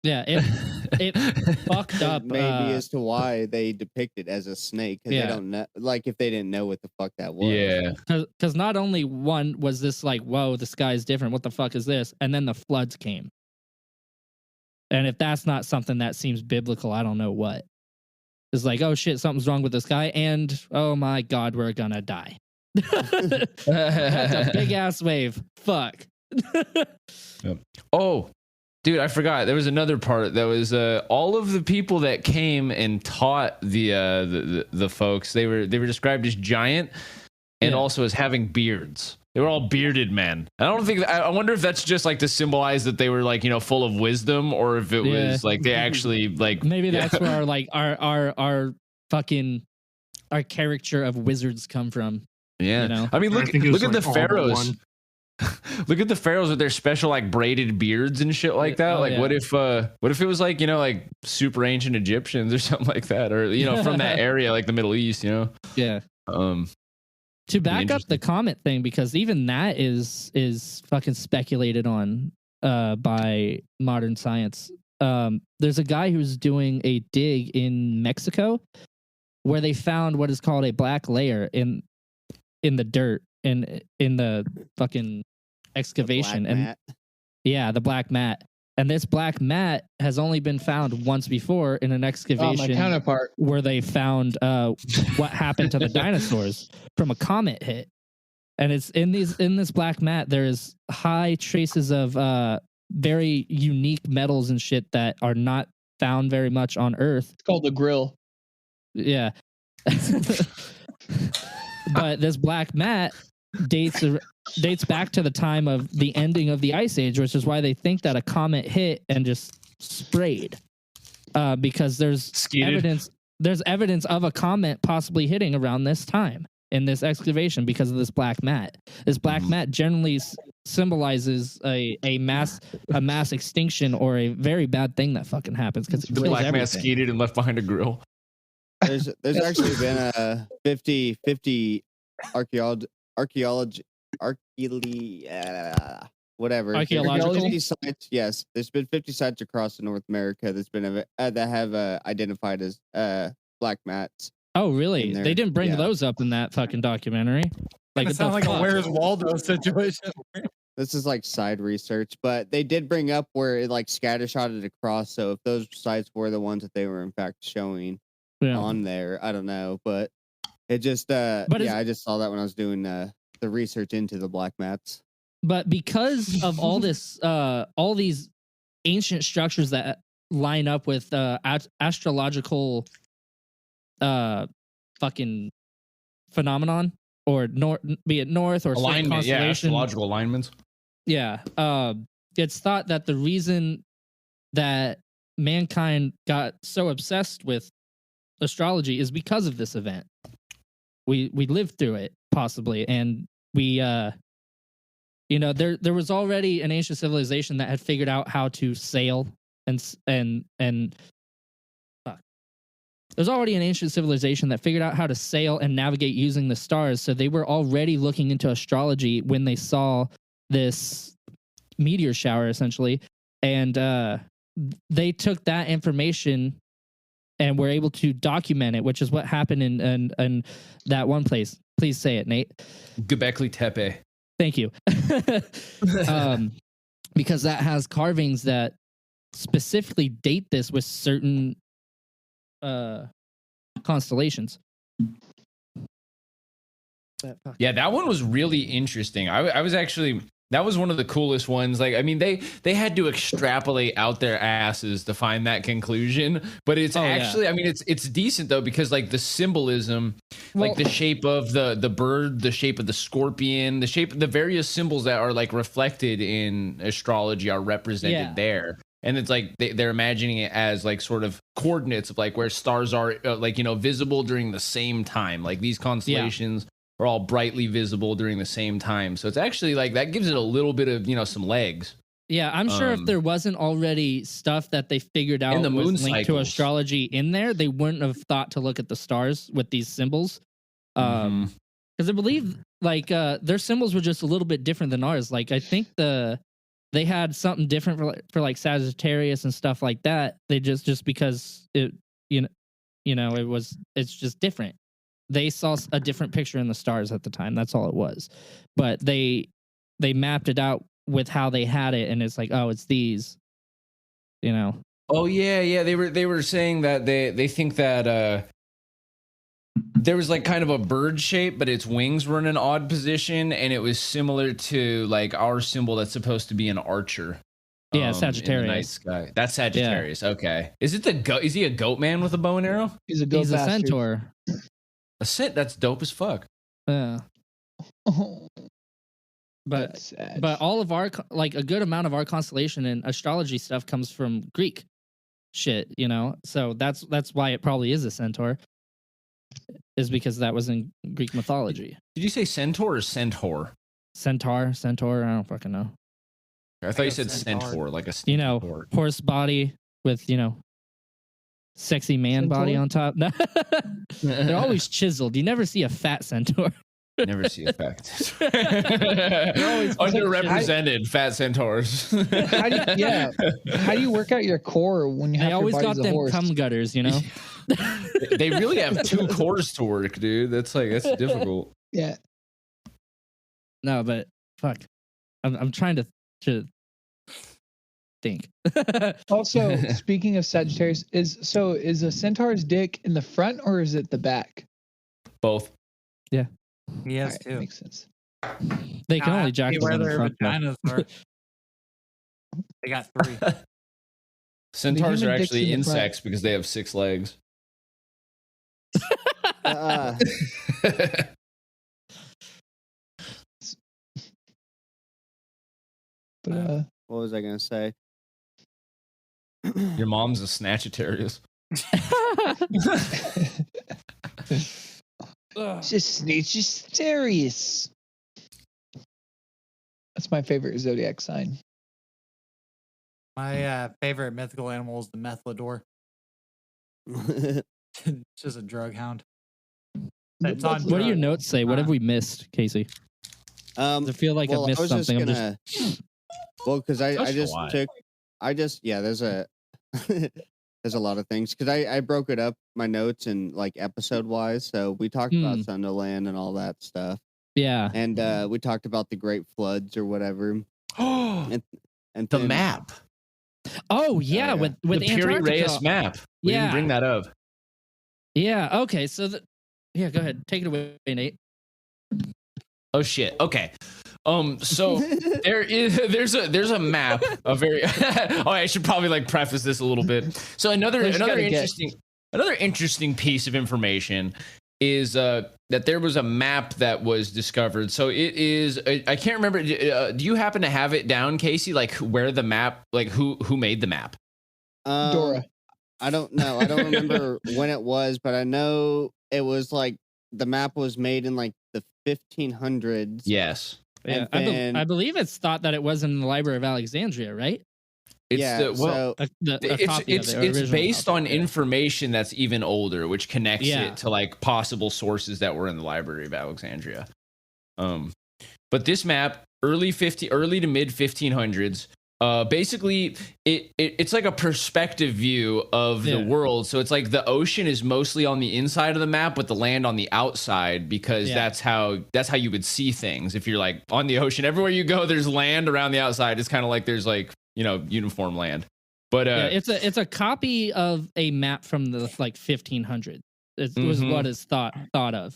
Yeah, it fucked up. Maybe as to why they depict it as a snake, because they don't know, like if they didn't know what the fuck that was. Yeah. Because not only one was this like, whoa, the sky's different. What the fuck is this? And then the floods came. And if that's not something that seems biblical, I don't know what. It's like, oh shit, something's wrong with the sky, and oh my god, we're gonna die. That's a big ass wave. Fuck. Yep. Oh, dude, I forgot. There was another part that was all of the people that came and taught the folks. They were described as giant and also as having beards. They were all bearded men. I wonder if that's just like to symbolize that they were like, full of wisdom, or if it was like they actually like maybe that's where our fucking our caricature of wizards come from. Yeah. I mean, look at the pharaohs. Look at the pharaohs with their special like braided beards and shit like that. What if it was like, like super ancient Egyptians or something like that, or from that area, like the Middle East, Yeah. To back up the comet thing, because even that is fucking speculated on by modern science. There's a guy who's doing a dig in Mexico where they found what is called a black layer in the dirt in the fucking excavation. The black mat. And this black mat has only been found once before in an excavation my counterpart, where they found what happened to the dinosaurs from a comet hit. And it's in this black mat, there's high traces of very unique metals and shit that are not found very much on Earth. It's called the grill. Yeah. But this black mat dates back to the time of the ending of the Ice Age, which is why they think that a comet hit and just sprayed. Because there's evidence of a comet possibly hitting around this time in this excavation because of this black mat. This black mat generally symbolizes a mass extinction or a very bad thing that fucking happens because the black mat skeeted and left behind a grill. There's actually been a 50-50 archaeology, whatever. There's been Archaeological? 50 sites. Yes, there's been 50 sites across North America that have identified as black mats. Oh, really? They didn't bring Yeah. those up in that fucking documentary. Like it sounds like a Where's Waldo situation. This is like side research, but they did bring up where it like scattershotted across. So if those sites were the ones that they were in fact showing on there, I don't know, but it just I just saw that when I was doing the research into the black mats. But because of all this, all these ancient structures that line up with astrological fucking phenomenon, or be it north or alignment, constellation, astrological alignments. Yeah, it's thought that the reason that mankind got so obsessed with astrology is because of this event. We lived through it possibly, and we there was already an ancient civilization that had figured out how to sail and there's already an ancient civilization that figured out how to sail and navigate using the stars. So they were already looking into astrology when they saw this meteor shower, essentially. And they took that information and were able to document it, which is what happened in that one place. Please say it, Nate. Göbekli Tepe. Thank you. Because that has carvings that specifically date this with certain constellations. Yeah, that one was really interesting. I was actually, that was one of the coolest ones. Like, I mean, they had to extrapolate out their asses to find that conclusion, but it's actually, I mean, it's decent though, because like the symbolism, like the shape of the bird, the shape of the scorpion, the various symbols that are like reflected in astrology are represented there. And it's like they're imagining it as like sort of coordinates of like where stars are visible during the same time. Like these constellations are all brightly visible during the same time. So it's actually like that gives it a little bit of, some legs. Yeah, I'm sure if there wasn't already stuff that they figured out the moon was linked to astrology in there, they wouldn't have thought to look at the stars with these symbols. Because I believe like their symbols were just a little bit different than ours. Like I think they had something different for like Sagittarius and stuff like that. They just because it's just different. They saw a different picture in the stars at the time. That's all it was. But they mapped it out with how they had it, and it's like, oh, it's these. Oh yeah. They were saying that they think that there was like kind of a bird shape, but its wings were in an odd position, and it was similar to like our symbol that's supposed to be an archer. Yeah, Sagittarius. In the night sky. That's Sagittarius. Yeah. Okay. Is it the goat? Is he a goat man with a bow and arrow? He's a goat. He's bastard. a centaur. That's dope as fuck. Yeah. But all of our like a good amount of our constellation and astrology stuff comes from Greek shit, So that's why it probably is a centaur. Is because that was in Greek mythology. Did you say centaur or centaur? Centaur. I don't fucking know. I thought you said centaur, like a centaur. Horse body with sexy man centaur? Body on top. They're always chiseled. You never see a fat centaur. Never see a fat centaur. Underrepresented fat centaurs. How do you work out your core when you have? They always got them cum gutters, They really have two cores to work, dude. That's difficult. Yeah. No, but fuck. I'm trying to think. Also, speaking of Sagittarius, is a centaur's dick in the front or is it the back? Both. Yeah. Yes, right, too. Makes sense. They can only jack where in the their front. vaginas are. They got 3. Centaurs are actually insects because they have 6 legs. What was I gonna say? Your mom's a Snatchitarius. Just Snatchitarius. That's my favorite zodiac sign. My favorite mythical animal is the Methlodor. Just a drug hound. It's on. What do your notes say? What have we missed, Casey? Does it feel like I missed something? Well, because there's a there's a lot of things because I broke it up my notes in like episode wise. So we talked about Sunderland and all that stuff. Yeah, and we talked about the Great Floods or whatever. and the map. Oh yeah, with the Piri Reyes map. We didn't bring that up. Yeah. Okay. So go ahead. Take it away, Nate. Oh shit. Okay. So there's a map, a very I should probably like preface this a little bit. So another interesting piece of information is that there was a map that was discovered. So it is I can't remember, do you happen to have it down, Casey, like where the map, like who made the map? Dora. I don't know. I don't remember when it was, but I know it was like the map was made in like the 1500s. Yes. Yeah, I believe it's thought that it was in the Library of Alexandria, right? It's based on information that's even older, which connects it to like possible sources that were in the Library of Alexandria. But this map, early to mid 1500s, basically it's like a perspective view of the world. So it's like the ocean is mostly on the inside of the map with the land on the outside, because that's how you would see things. If you're like on the ocean, everywhere you go there's land around the outside. It's kind of like there's like, uniform land. But it's a copy of a map from the like 1500s. It was what is thought of.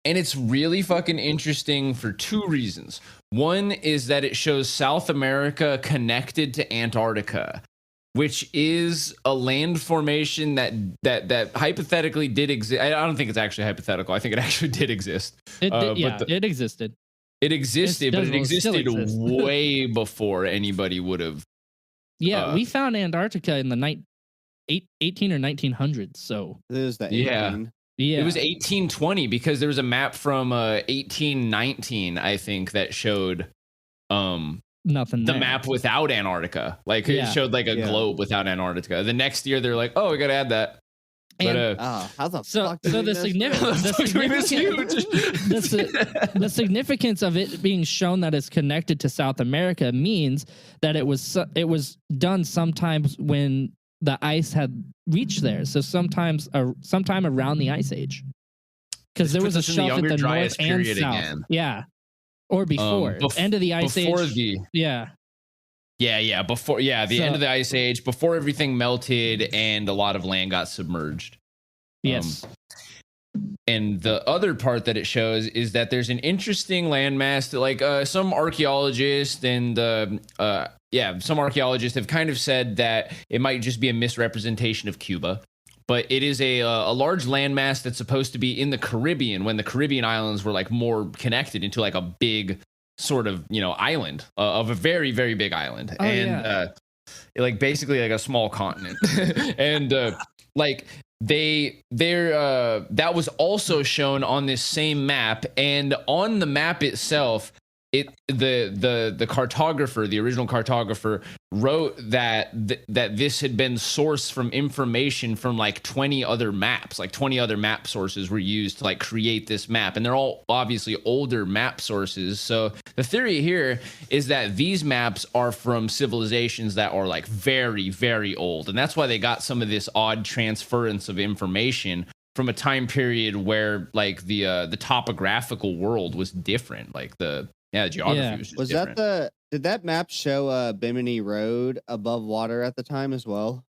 And it's really fucking interesting for two reasons. One is that it shows South America connected to Antarctica, which is a land formation that hypothetically did exist. I don't think it's actually hypothetical. I think it actually did exist. It existed. It existed, but it existed way before anybody would have. Yeah, we found Antarctica in the 18 or 1900s. So it was the 18. Yeah, it was 1820 because there was a map from 1819, I think, that showed nothing. The map without Antarctica, like it showed like a globe without Antarctica. The next year, they're like, "Oh, we gotta add that." And, but how the fuck? So the significance of it being shown that it's connected to South America means that it was done sometimes when the ice had reached there. So sometime around the Ice Age, because there was a shelf at the north and south. Again. Yeah, or before end of the Ice Age. Before the end of the Ice Age, before everything melted and a lot of land got submerged. Yes. And the other part that it shows is that there's an interesting landmass that, like, some archaeologists have kind of said that it might just be a misrepresentation of Cuba. But it is a large landmass that's supposed to be in the Caribbean, when the Caribbean islands were like more connected into like a big sort of, island of a very, very big island. Like basically like a small continent. And like that was also shown on this same map, and on the map itself, the cartographer, the original cartographer, wrote that this had been sourced from information from like 20 other maps. Like 20 other map sources were used to like create this map, and they're all obviously older map sources. So the theory here is that these maps are from civilizations that are like very, very old, and that's why they got some of this odd transference of information from a time period where like the topographical world was different, like the geography was different. Did that map show Bimini Road above water at the time as well?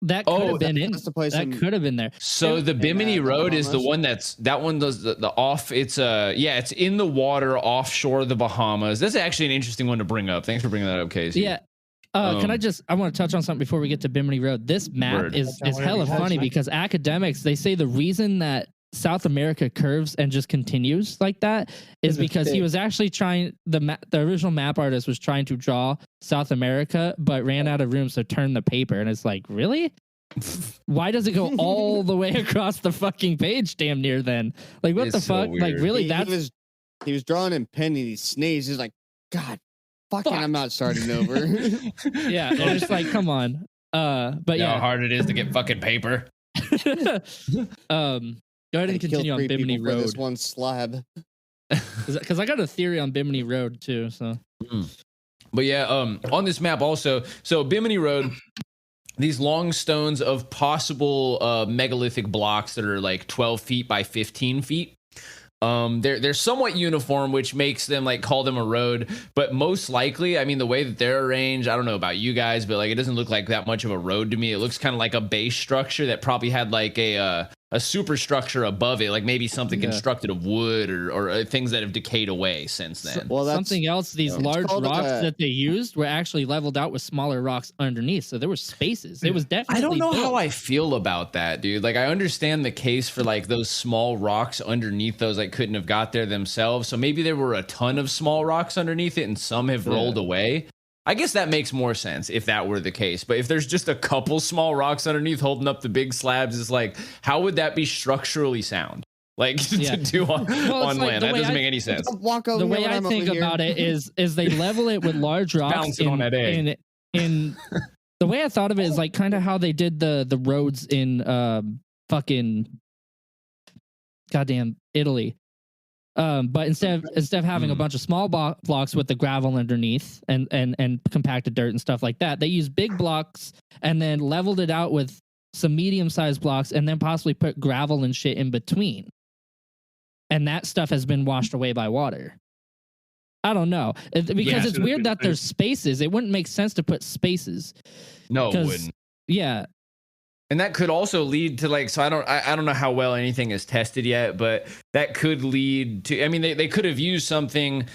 That could have been it. That could have been there. So the Bimini Road is the one that one does the off. It's it's in the water offshore the Bahamas. That's actually an interesting one to bring up. Thanks for bringing that up, Casey. Yeah. I want to touch on something before we get to Bimini Road. This map is hella funny because academics, they say the reason that South America curves and just continues like that is because he was actually trying, the original map artist was trying to draw South America, but ran out of room, so turned the paper. And it's like, really? Why does it go all the way across the fucking page damn near then? Like, what the fuck? Like, really? He was drawing in pen and he sneezed. He's like, God, fucking, I'm not starting over. Yeah, and it's like, come on. But how hard it is to get fucking paper. Go ahead and continue on Bimini for this Road. one slab. Because I got a theory on Bimini Road too. So, but yeah, on this map also, so Bimini Road, these long stones of possible megalithic blocks that are like 12 feet by 15 feet. They're somewhat uniform, which makes them like call them a road, but most likely, I mean, the way that they're arranged, I don't know about you guys, but like it doesn't look like that much of a road to me. It looks kind of like a base structure that probably had like a superstructure above it, like maybe something constructed of wood or things that have decayed away since then. Well, that's something else. These large rocks that they used were actually leveled out with smaller rocks underneath, so there were spaces. It was definitely. I don't know built. how I feel about that, dude. Like I understand the case for like those small rocks underneath those like couldn't have got there themselves. So maybe there were a ton of small rocks underneath it and some have rolled away. I guess that makes more sense if that were the case. But if there's just a couple small rocks underneath holding up the big slabs, it's like, how would that be structurally sound? Like to do on land? That doesn't make any sense. The way I think about it is they level it with large rocks. Bouncing on that egg. In the way I thought of it is like kind of how they did the roads in fucking goddamn Italy. But instead of having a bunch of small blocks with the gravel underneath and compacted dirt and stuff like that, they used big blocks and then leveled it out with some medium-sized blocks and then possibly put gravel and shit in between. And that stuff has been washed away by water. I don't know. Because it's weird that there's spaces. It wouldn't make sense to put spaces. No, it wouldn't. Yeah. And that could also lead to like, so I don't know how well anything is tested yet, but that could lead to, I mean, they could have used something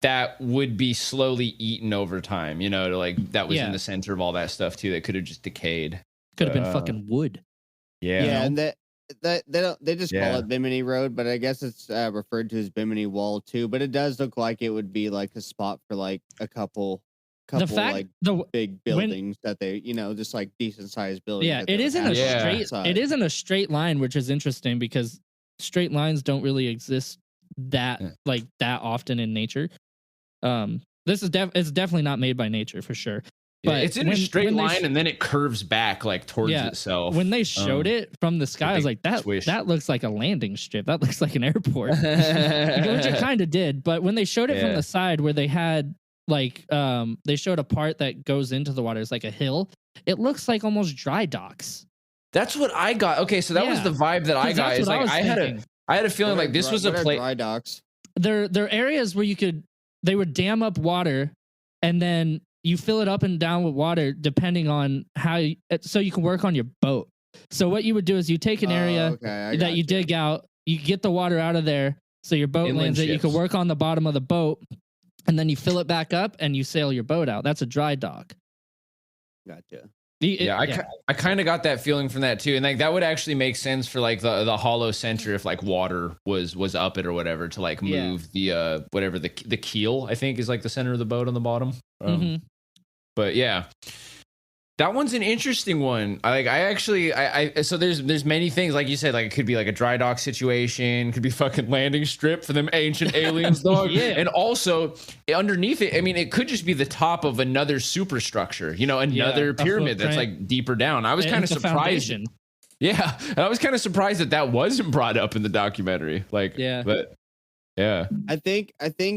that would be slowly eaten over time, you know, to like, that was in the center of all that stuff too. That could have just decayed. Could have been fucking wood. Yeah. Yeah. And they just call it Bimini Road, but I guess it's referred to as Bimini Wall too. But it does look like it would be like a spot for like a couple like big buildings that they, you know, just like decent sized buildings. Yeah, it isn't a straight line, which is interesting because straight lines don't really exist that often in nature. This is it's definitely not made by nature for sure. But it's in a straight line and then it curves back like towards itself. When they showed it from the sky, I was like, that looks like a landing strip. That looks like an airport. Which it kind of did. But when they showed it from the side where they had like they showed a part that goes into the water, it's like a hill. It looks like almost dry docks. That's what I got. Okay, so that was the vibe that I got. Is like I had a feeling like this was a place. Dry docks. They're areas where they would dam up water and then you fill it up and down with water depending on so you can work on your boat. So what you would do is you take an area that you dig out, you get the water out of there so your boat lands it. You can work on the bottom of the boat. And then you fill it back up and you sail your boat out. That's a dry dock. Gotcha. I kind of got that feeling from that too. And like that would actually make sense for like the hollow center if like water was up it or whatever to like move the whatever the keel, I think is like the center of the boat on the bottom. But yeah. That one's an interesting one. So there's many things, like you said, like it could be like a dry dock situation, could be fucking landing strip for them ancient aliens, dog. And also underneath it, I mean, it could just be the top of another superstructure, you know, another pyramid that's like deeper down. I was kind of surprised. Yeah, and I was kind of surprised that wasn't brought up in the documentary. Like, but yeah, I think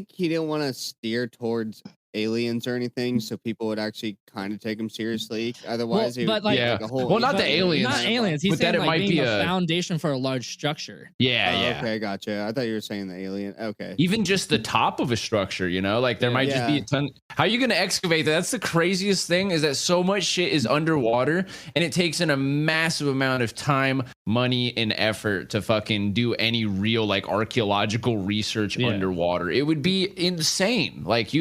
he didn't want to steer towards aliens or anything, so people would actually kind of take him seriously. Otherwise, not the aliens. Not aliens. He's saying that it might be a foundation for a large structure. Okay, gotcha. I thought you were saying the alien. Okay. Even just the top of a structure, you know, like there might just be a ton. How are you going to excavate that? That's the craziest thing, is that so much shit is underwater and it takes in a massive amount of time, money, and effort to fucking do any real like archaeological research underwater. It would be insane. Like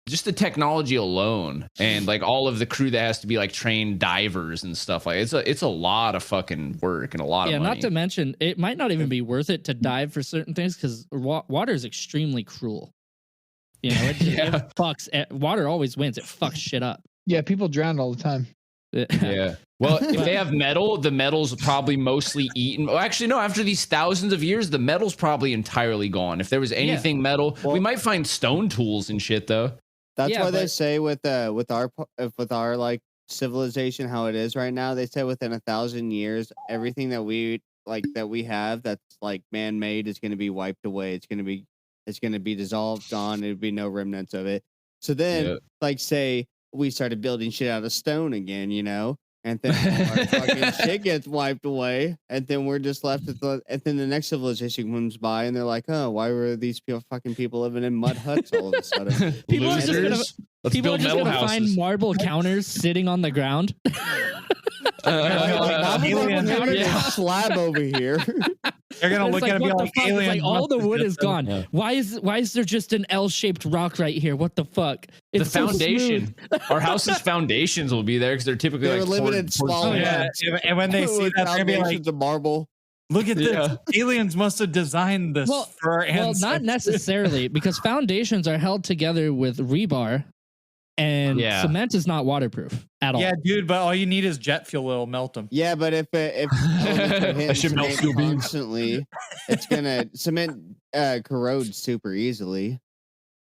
just the technology alone and like all of the crew that has to be like trained divers and stuff, like it's a lot of fucking work and a lot of money. Not to mention it might not even be worth it to dive for certain things because water is extremely cruel. You know, it fucks. Water always wins. It fucks shit up. Yeah, people drown all the time. Yeah. Well, if they have metal, the metal's probably mostly eaten. Well, actually, no. After these thousands of years, the metal's probably entirely gone. If there was anything metal, we might find stone tools and shit though. That's why they say with our like civilization, how it is right now, they say within 1,000 years, everything that we that we have that's like man-made is going to be wiped away. It's going to be dissolved, gone. There'd be no remnants of it. So then, like, say we started building shit out of stone again, and then our fucking shit gets wiped away, and then we're just left with and then the next civilization comes by, and they're like, "Oh, why were these fucking people living in mud huts all of a sudden?" People are just gonna find marble counters sitting on the ground. Slab over here. They're gonna look at it and be like, "Alien." Like, all the wood is gone. Yeah. Why is there just an L-shaped rock right here? What the fuck? It's the foundation. Our house's foundations will be there because they're typically like limited small. Yeah, and when they see that, they're gonna be like, "The marble." Look at this. Aliens must have designed this for our ancestors. Well, not necessarily, because foundations are held together with rebar. And cement is not waterproof at all. Yeah, dude, but all you need is jet fuel. It'll melt them. Yeah, but if I should melt constantly, it's gonna cement corrodes super easily.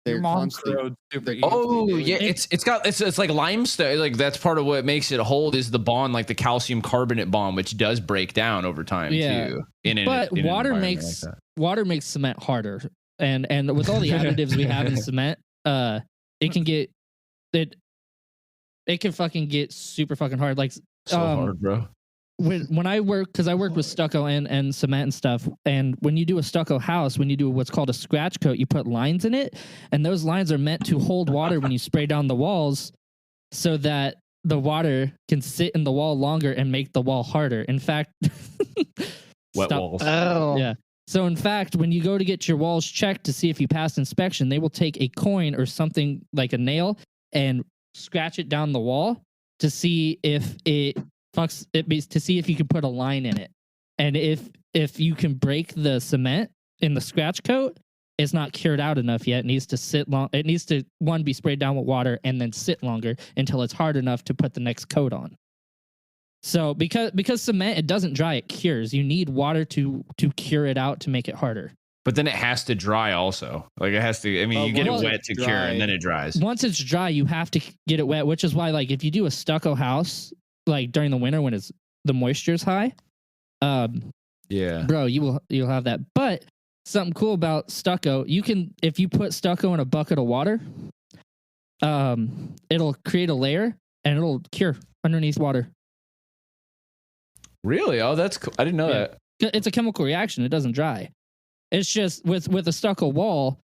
They're constant. Oh yeah, it's like limestone. Like that's part of what makes it hold is the bond, like the calcium carbonate bond, which does break down over time too. But water makes cement harder, and with all the additives we have in cement, it can get. It can fucking get super fucking hard. Like hard, bro. When I work, because I work with stucco and cement and stuff, and when you do a stucco house, when you do what's called a scratch coat, you put lines in it, and those lines are meant to hold water when you spray down the walls, so that the water can sit in the wall longer and make the wall harder. In fact, wet walls. Oh, yeah. So in fact, when you go to get your walls checked to see if you passed inspection, they will take a coin or something like a nail and scratch it down the wall to see if it fucks it, to see if you can put a line in it. And if you can break the cement in the scratch coat, it's not cured out enough yet. It needs to sit long. It needs to be sprayed down with water and then sit longer until it's hard enough to put the next coat on. So because cement, it doesn't dry, it cures. You need water to cure it out to make it harder. But then it has to dry also. Like it has to, I mean, you get it wet to cure and then it dries. Once it's dry, you have to get it wet, which is why, like, if you do a stucco house, like during the winter when the moisture is high, bro, you'll have that. But something cool about stucco, if you put stucco in a bucket of water, it'll create a layer and it'll cure underneath water. Really? Oh, that's cool. I didn't know that. It's a chemical reaction. It doesn't dry. It's just with a stucco wall,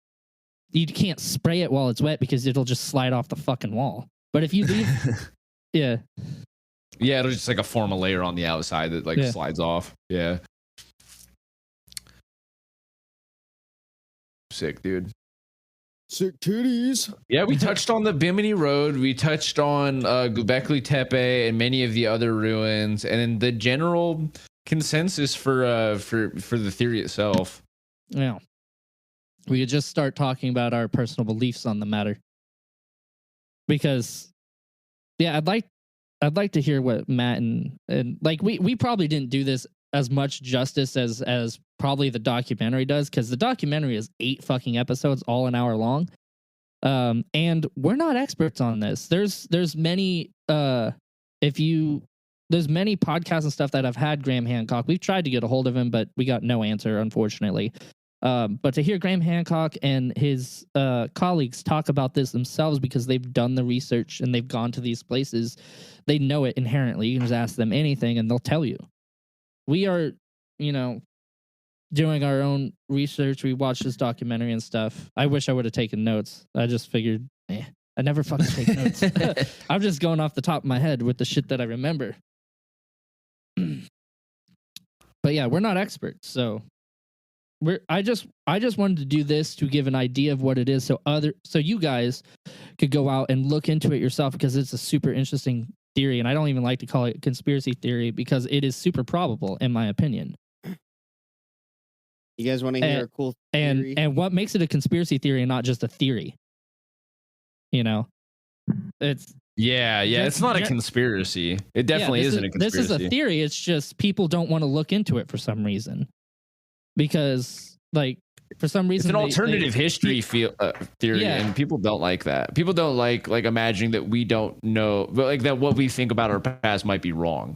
you can't spray it while it's wet because it'll just slide off the fucking wall. But if you leave, yeah, it'll just like form a layer on the outside that slides off. Yeah, sick, dude. Sick titties. Yeah, we touched on the Bimini Road. We touched on Göbekli Tepe and many of the other ruins, and the general consensus for the theory itself. Yeah, we could just start talking about our personal beliefs on the matter, because I'd like to hear what Matt and like we probably didn't do this as much justice as probably the documentary does, because the documentary is 8 fucking episodes, all an hour long, and we're not experts on this. There's many there's many podcasts and stuff that have had Graham Hancock. We've tried to get a hold of him, but we got no answer, unfortunately. But to hear Graham Hancock and his colleagues talk about this themselves, because they've done the research and they've gone to these places, they know it inherently. You can just ask them anything and they'll tell you. We are, doing our own research. We watched this documentary and stuff. I wish I would have taken notes. I just figured, I never fucking take notes. I'm just going off the top of my head with the shit that I remember. But yeah, we're not experts, so I just wanted to do this to give an idea of what it is, so you guys could go out and look into it yourself, because it's a super interesting theory, and I don't even like to call it conspiracy theory because it is super probable, in my opinion. You guys want to hear a cool theory? And what makes it a conspiracy theory and not just a theory? It's it's not a conspiracy. It definitely isn't a conspiracy. This is a theory. It's just people don't want to look into it for some reason, because for some reason it's an alternative history theory, and people don't like that. People don't like imagining that we don't know, but that what we think about our past might be wrong.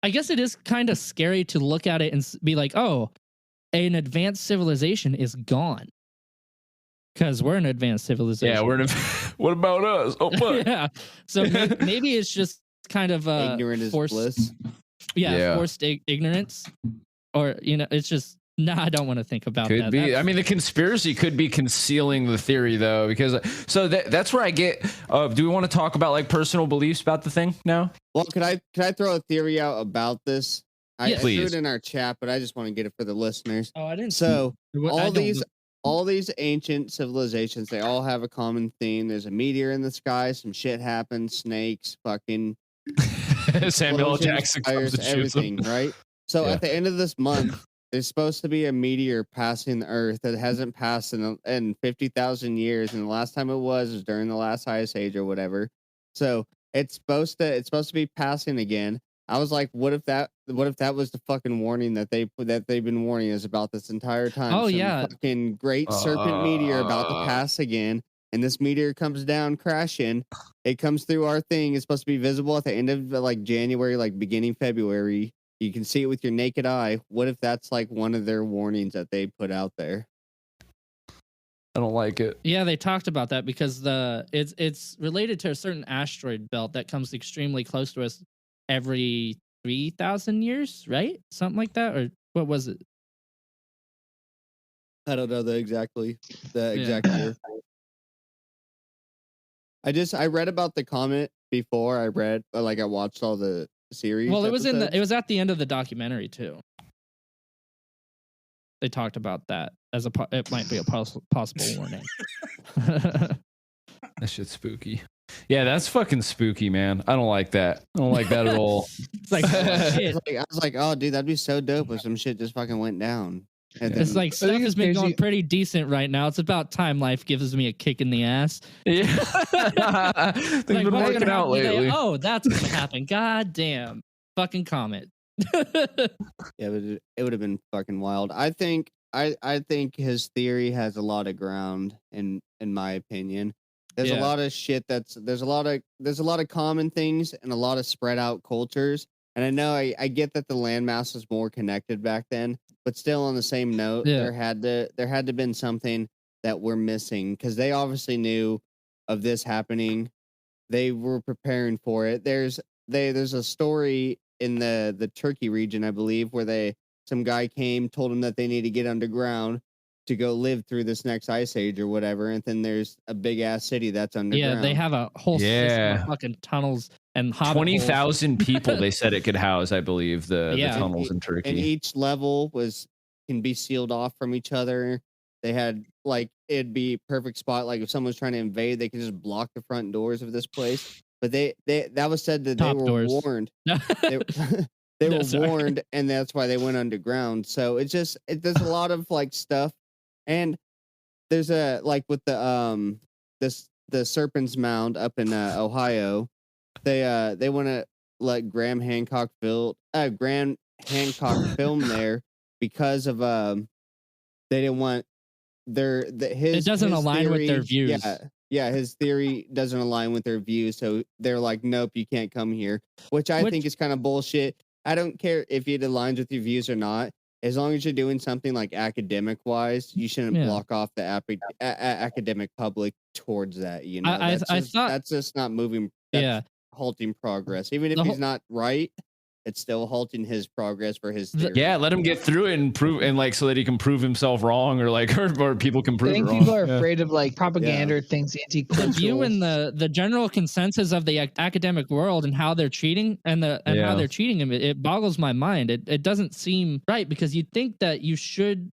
I guess it is kind of scary to look at it and be like, oh, an advanced civilization is gone. Because we're an advanced civilization. Yeah, what about us? Oh, fuck. Yeah. So maybe it's just kind of ignorant is bliss. Yeah, forced ignorance. Or, it's just, I don't want to think about that. Could be. I mean, the conspiracy could be concealing the theory, though, because that's where I get. Do we want to talk about like personal beliefs about the thing now? Well, can I throw a theory out about this? I threw Please. it in our chat, but I just want to get it for the listeners. Oh, I didn't. So all these ancient civilizations, they all have a common theme. There's a meteor in the sky, some shit happens, snakes, fucking Samuel Jackson fires, everything, right? So at the end of this month, there's supposed to be a meteor passing the Earth that hasn't passed in 50,000 years, and the last time it was during the last ice age or whatever. So it's supposed to be passing again. I was like, what if that was the fucking warning that they've been warning us about this entire time? Oh, Some yeah. fucking great serpent meteor about to pass again, and this meteor comes down crashing. It comes through our thing. It's supposed to be visible at the end of like January, like beginning February. You can see it with your naked eye. What if that's like one of their warnings that they put out there? I don't like it. Yeah, they talked about that because it's related to a certain asteroid belt that comes extremely close to us every 3,000 years, right? Something like that, or what was it? I don't know the exact year. I read about the comet before I watched all the series. Well, it was at the end of the documentary too. They talked about that as it might be a possible warning. That shit's spooky. Yeah, that's fucking spooky, man. I don't like that. I don't like that at all. It's like, shit. I was like, oh, dude, that'd be so dope if some shit just fucking went down. And it's like stuff has been going pretty decent right now. It's about time life gives me a kick in the ass. Yeah, they've been working out lately. Oh, that's gonna happen. God damn, fucking comet. Yeah, it would have been fucking wild. I think his theory has a lot of ground in my opinion. There's a lot of shit there's a lot of common things and a lot of spread out cultures. And I know I get that the landmass was more connected back then, but still on the same note, there had to been something that we're missing because they obviously knew of this happening. They were preparing for it. There's a story in the Turkey region, I believe, where some guy came, told him that they need to get underground to go live through this next ice age or whatever, and then there's a big ass city that's underground. Yeah, they have a whole system of fucking tunnels and 20,000 people. They said it could house, I believe, the tunnels in Turkey. And each level can be sealed off from each other. They had it'd be perfect spot. Like if someone's trying to invade, they could just block the front doors of this place. But that was said that they were warned. They were warned, and that's why they went underground. So there's a lot of stuff. And there's with the Serpent's Mound up in Ohio, they want to let Graham Hancock film there because of they didn't want it doesn't align with their views. Yeah, his theory doesn't align with their views, so they're like, nope, you can't come here, which I think is kind of bullshit. I don't care if it aligns with your views or not. As long as you're doing something like academic wise, you shouldn't block off the academic public towards that. You know, I thought that's just not moving. That's halting progress. Even if he's not right, it's still halting his progress for his theory. Yeah, let him get through it and prove so that he can prove himself wrong, or people can prove. I think it wrong. people are afraid of propaganda or things anti-cultural. The view and the general consensus of the academic world and how they're treating how they're treating him, it boggles my mind. It doesn't seem right because you'd think that you should.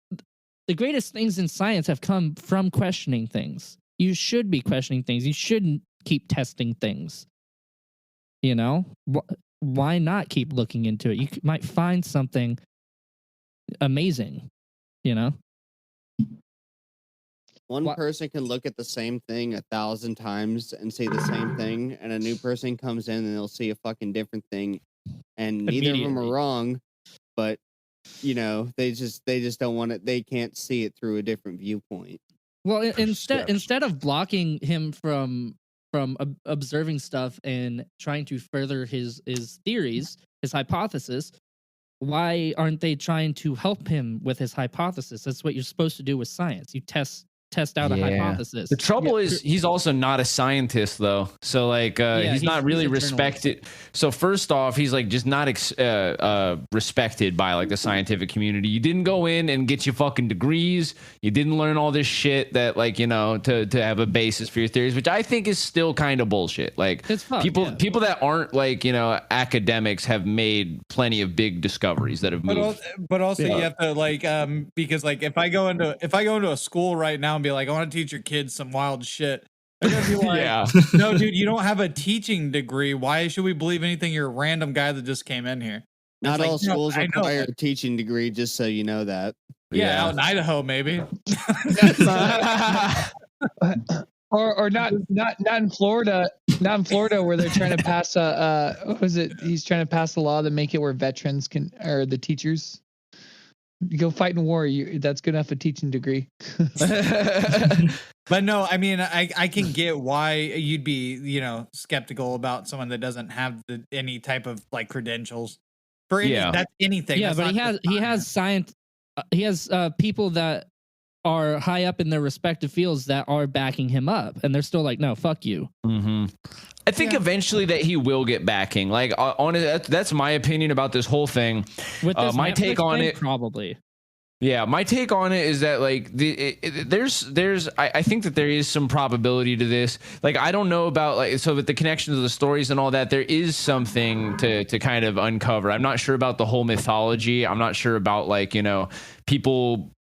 The greatest things in science have come from questioning things. You should be questioning things. You shouldn't keep testing things. You know. Why not keep looking into it? You might find something amazing, you know? One person can look at the same thing 1,000 times and see the same thing, and a new person comes in and they'll see a fucking different thing, and neither of them are wrong, but you know, they just don't want it. They can't see it through a different viewpoint. Well, instead of blocking him from observing stuff and trying to further his theories, his hypothesis. Why aren't they trying to help him with his hypothesis? That's what you're supposed to do with science. You test out a hypothesis. The trouble is he's also not a scientist though. So like he's not really respected. So first off, he's like just not respected by like the scientific community. You didn't go in and get your fucking degrees. You didn't learn all this shit that like, you know, to have a basis for your theories, which I think is still kind of bullshit. Like people that aren't like, you know, academics have made plenty of big discoveries that have moved. But also you have to like because like if I go into a school right now and be like, I want to teach your kids some wild shit, they're gonna be like, no, dude, you don't have a teaching degree. Why should we believe anything? You're a random guy that just came in here. Not all schools require a teaching degree, just so you know that. Yeah, out in Idaho, maybe. Or not in Florida. Not in Florida where they're trying to pass what was it? He's trying to pass a law to make it where veterans can, or the teachers, you go fight in war. That's good enough a teaching degree. But no, I mean, I can get why you'd be, you know, skeptical about someone that doesn't have any type of like credentials for any, that's anything. Yeah, that's but he has science. He has people that are high up in their respective fields that are backing him up, and they're still like, no, fuck you. Mm-hmm. I think eventually that he will get backing. Like, that's my opinion about this whole thing. With this my take on it, probably. Yeah, my take on it is that like I think that there is some probability to this. Like I don't know about like so with the connections of the stories and all that, there is something to kind of uncover. I'm not sure about the whole mythology. I'm not sure about like, you know,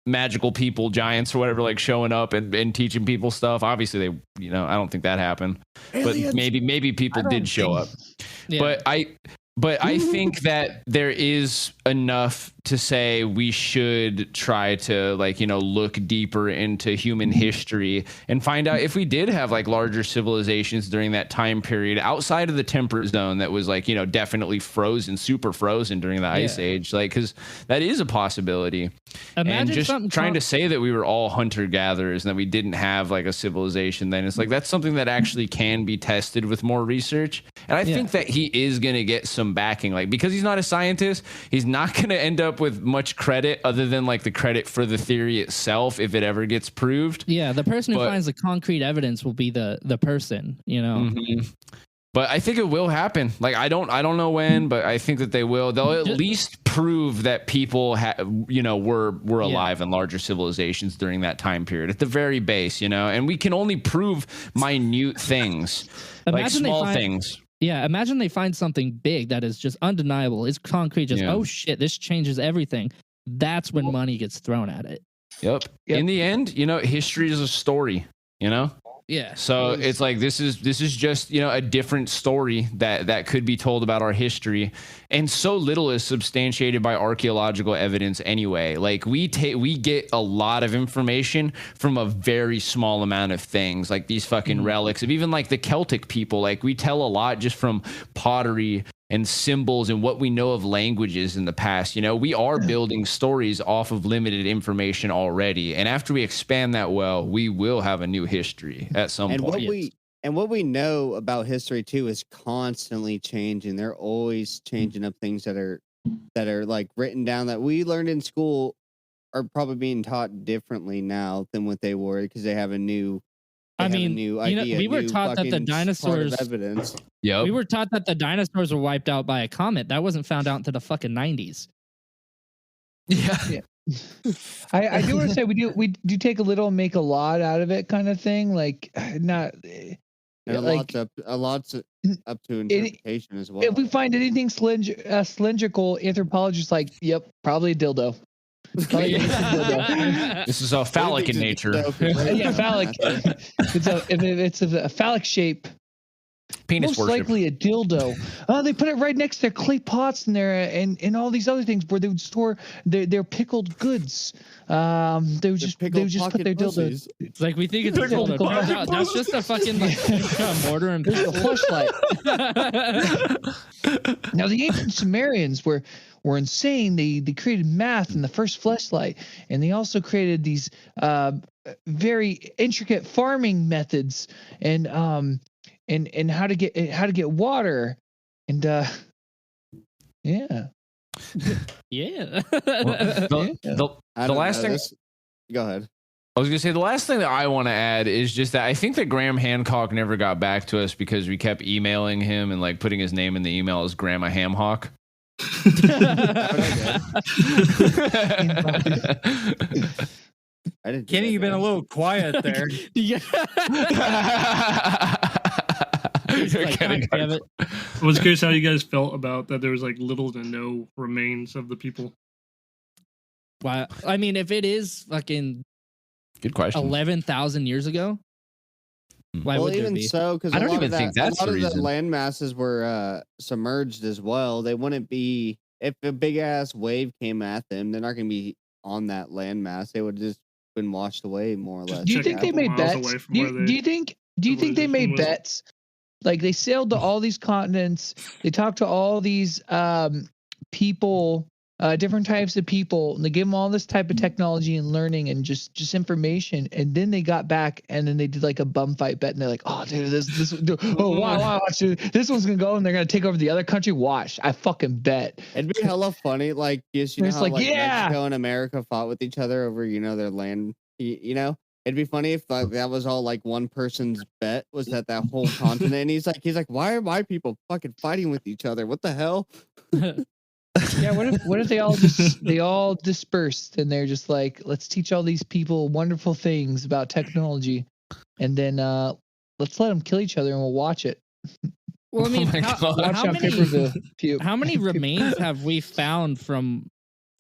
magical people, giants or whatever, like showing up and teaching people stuff. Obviously they, you know, I don't think that happened. Aliens. But maybe people did show up. Yeah. But I think that there is enough to say we should try to like, you know, look deeper into human history and find out if we did have like larger civilizations during that time period outside of the temperate zone that was like, you know, definitely frozen, super frozen during the ice age. Like, because that is a possibility. Imagine and just trying to say that we were all hunter gatherers and that we didn't have like a civilization then, it's like that's something that actually can be tested with more research. And I think that he is going to get some backing, like because he's not a scientist, he's not going to end up with much credit other than like the credit for the theory itself if it ever gets proved. Yeah, the person who finds the concrete evidence will be the person, you know. Mm-hmm. But I think it will happen. Like I don't know when, but I think that they will. They'll at least prove that people were alive in larger civilizations during that time period at the very base, you know. And we can only prove minute things, like small things. Yeah, imagine they find something big that is just undeniable. It's concrete. Just oh shit, this changes everything. That's when money gets thrown at it. Yep. In the end, you know, history is a story. You know. Yeah. So it's like this is just, you know, a different story that could be told about our history, and so little is substantiated by archaeological evidence anyway. Like we get a lot of information from a very small amount of things, like these fucking relics of even like the Celtic people. Like we tell a lot just from pottery and symbols and what we know of languages in the past. You know, we are building stories off of limited information already. And after we expand that well, we will have a new history at some point. What we know about history too is constantly changing. They're always changing up things that are like written down that we learned in school are probably being taught differently now than what they were because they have a new idea, we were taught that the dinosaurs evidence. We were taught that the dinosaurs were wiped out by a comet. That wasn't found out until the fucking 90s. Yeah. I do want to say we do take a little, make a lot out of it, kind of thing. Like not. A lot's up to interpretation as well. If we find anything cylindrical, anthropologists like, yep, probably a dildo. This is a phallic in nature. Yeah, phallic. It's a phallic shape. Penis most worship. Likely a dildo. They put it right next to their clay pots and and all these other things where they would store their pickled goods. They would just put their dildos. It's like we think it's a dildo. No, that's just a fucking like mortar and a flashlight. Now the ancient Sumerians were insane. They created math in the first fleshlight, and they also created these very intricate farming methods and how to get water, and Yeah. Yeah. The last thing. Go ahead. I was gonna say the last thing that I want to add is just that I think that Graham Hancock never got back to us because we kept emailing him and like putting his name in the email as Grandma Hamhawk. Kenny, you've been a little quiet there. Yeah. Like, damn it. I was curious how you guys felt about that there was like little to no remains of the people. Wow. I mean, if it is fucking good question, 11,000 years ago, why would there be? So, because I don't even think that's a lot the reason. of the land masses were submerged as well. They wouldn't be if a big ass wave came at them. They're not going to be on that land mass. They would just been washed away more or less. Do you think they made bets? Do you think they made bets? Like they sailed to all these continents. They talked to all these people, different types of people, and they gave them all this type of technology and learning and just information. And then they got back and then they did like a bum fight bet. And they're like, oh, dude, watch, dude, this one's gonna go and they're gonna take over the other country. Watch, I fucking bet. It'd be hella funny. Like, you know how like, Mexico and America fought with each other over their land. It'd be funny if that was all like one person's bet was that whole continent. And he's like, why are my people fucking fighting with each other? What the hell? Yeah, what if they all dispersed and they're just like, let's teach all these people wonderful things about technology, and then let's let them kill each other and we'll watch it. Well, I mean, how many remains have we found from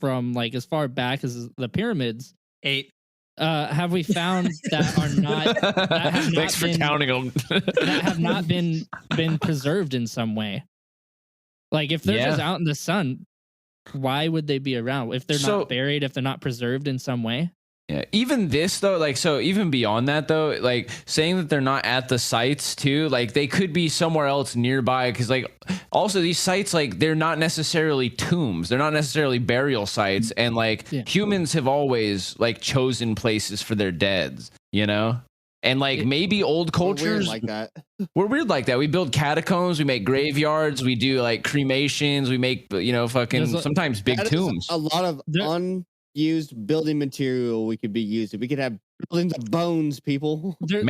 like as far back as the pyramids? 8. Have we found that are not? That have Thanks for counting them. That have not been preserved in some way. Like if they're just out in the sun, why would they be around? If they're not buried, if they're not preserved in some way. Yeah. Even this though, like, so even beyond that though, like saying that they're not at the sites too, like they could be somewhere else nearby. Cause like also these sites, like they're not necessarily tombs. They're not necessarily burial sites. And like humans have always like chosen places for their deads, And like maybe old cultures we're weird like that. We build catacombs, we make graveyards, we do like cremations, we make fucking sometimes big tombs. A lot of unused building material we could be using. We could have buildings of bones, people. There's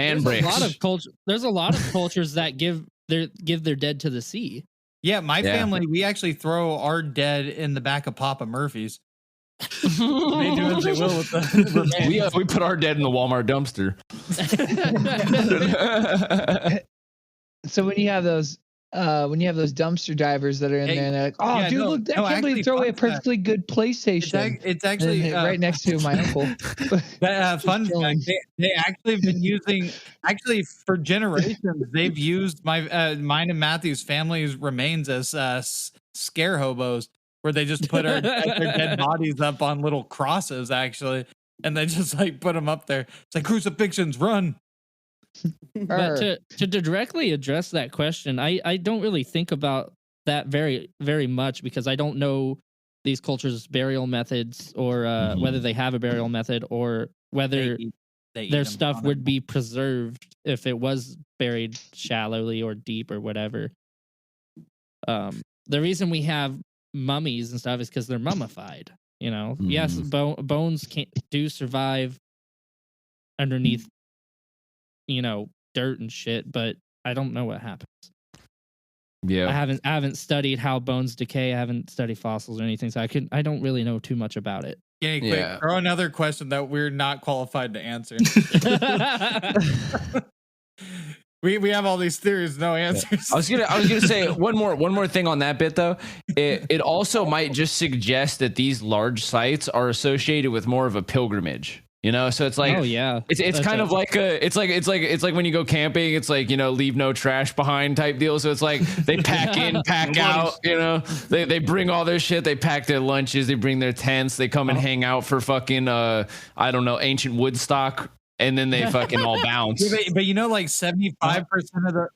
a lot of cultures that give their dead to the sea. Yeah, my family, we actually throw our dead in the back of Papa Murphy's. They do as they will with the we put our dead in the Walmart dumpster. So when you have those dumpster divers that are in there and they're like, I can't believe you throw away a perfectly good PlayStation. It's actually right next to my uncle. Fun fact, they actually have been using, for generations, they've used mine and Matthew's family's remains as scare hobos, where they just put their dead bodies up on little crosses, actually, and they just like put them up there. It's like crucifixions, run. But to directly address that question, I don't really think about that very, very much because I don't know these cultures' burial methods or whether they have a burial method or whether their stuff would be preserved if it was buried shallowly or deep or whatever. The reason we have mummies and stuff is because they're mummified. Yes, bones do survive underneath dirt and shit, but I don't know what happens. Yeah, I haven't studied how bones decay. I haven't studied fossils or anything, so I don't really know too much about it. Quick, throw another question that we're not qualified to answer. We have all these theories, no answers. I was gonna say one more thing on that bit though. It also might just suggest that these large sites are associated with more of a pilgrimage. So it's like, it's kind of like it's like when you go camping, it's like, leave no trash behind type deal. So it's like they pack in, pack out, they bring all their shit, they pack their lunches, they bring their tents, they come and hang out for fucking, I don't know, ancient Woodstock. And then they fucking all bounce. Yeah, but like 75%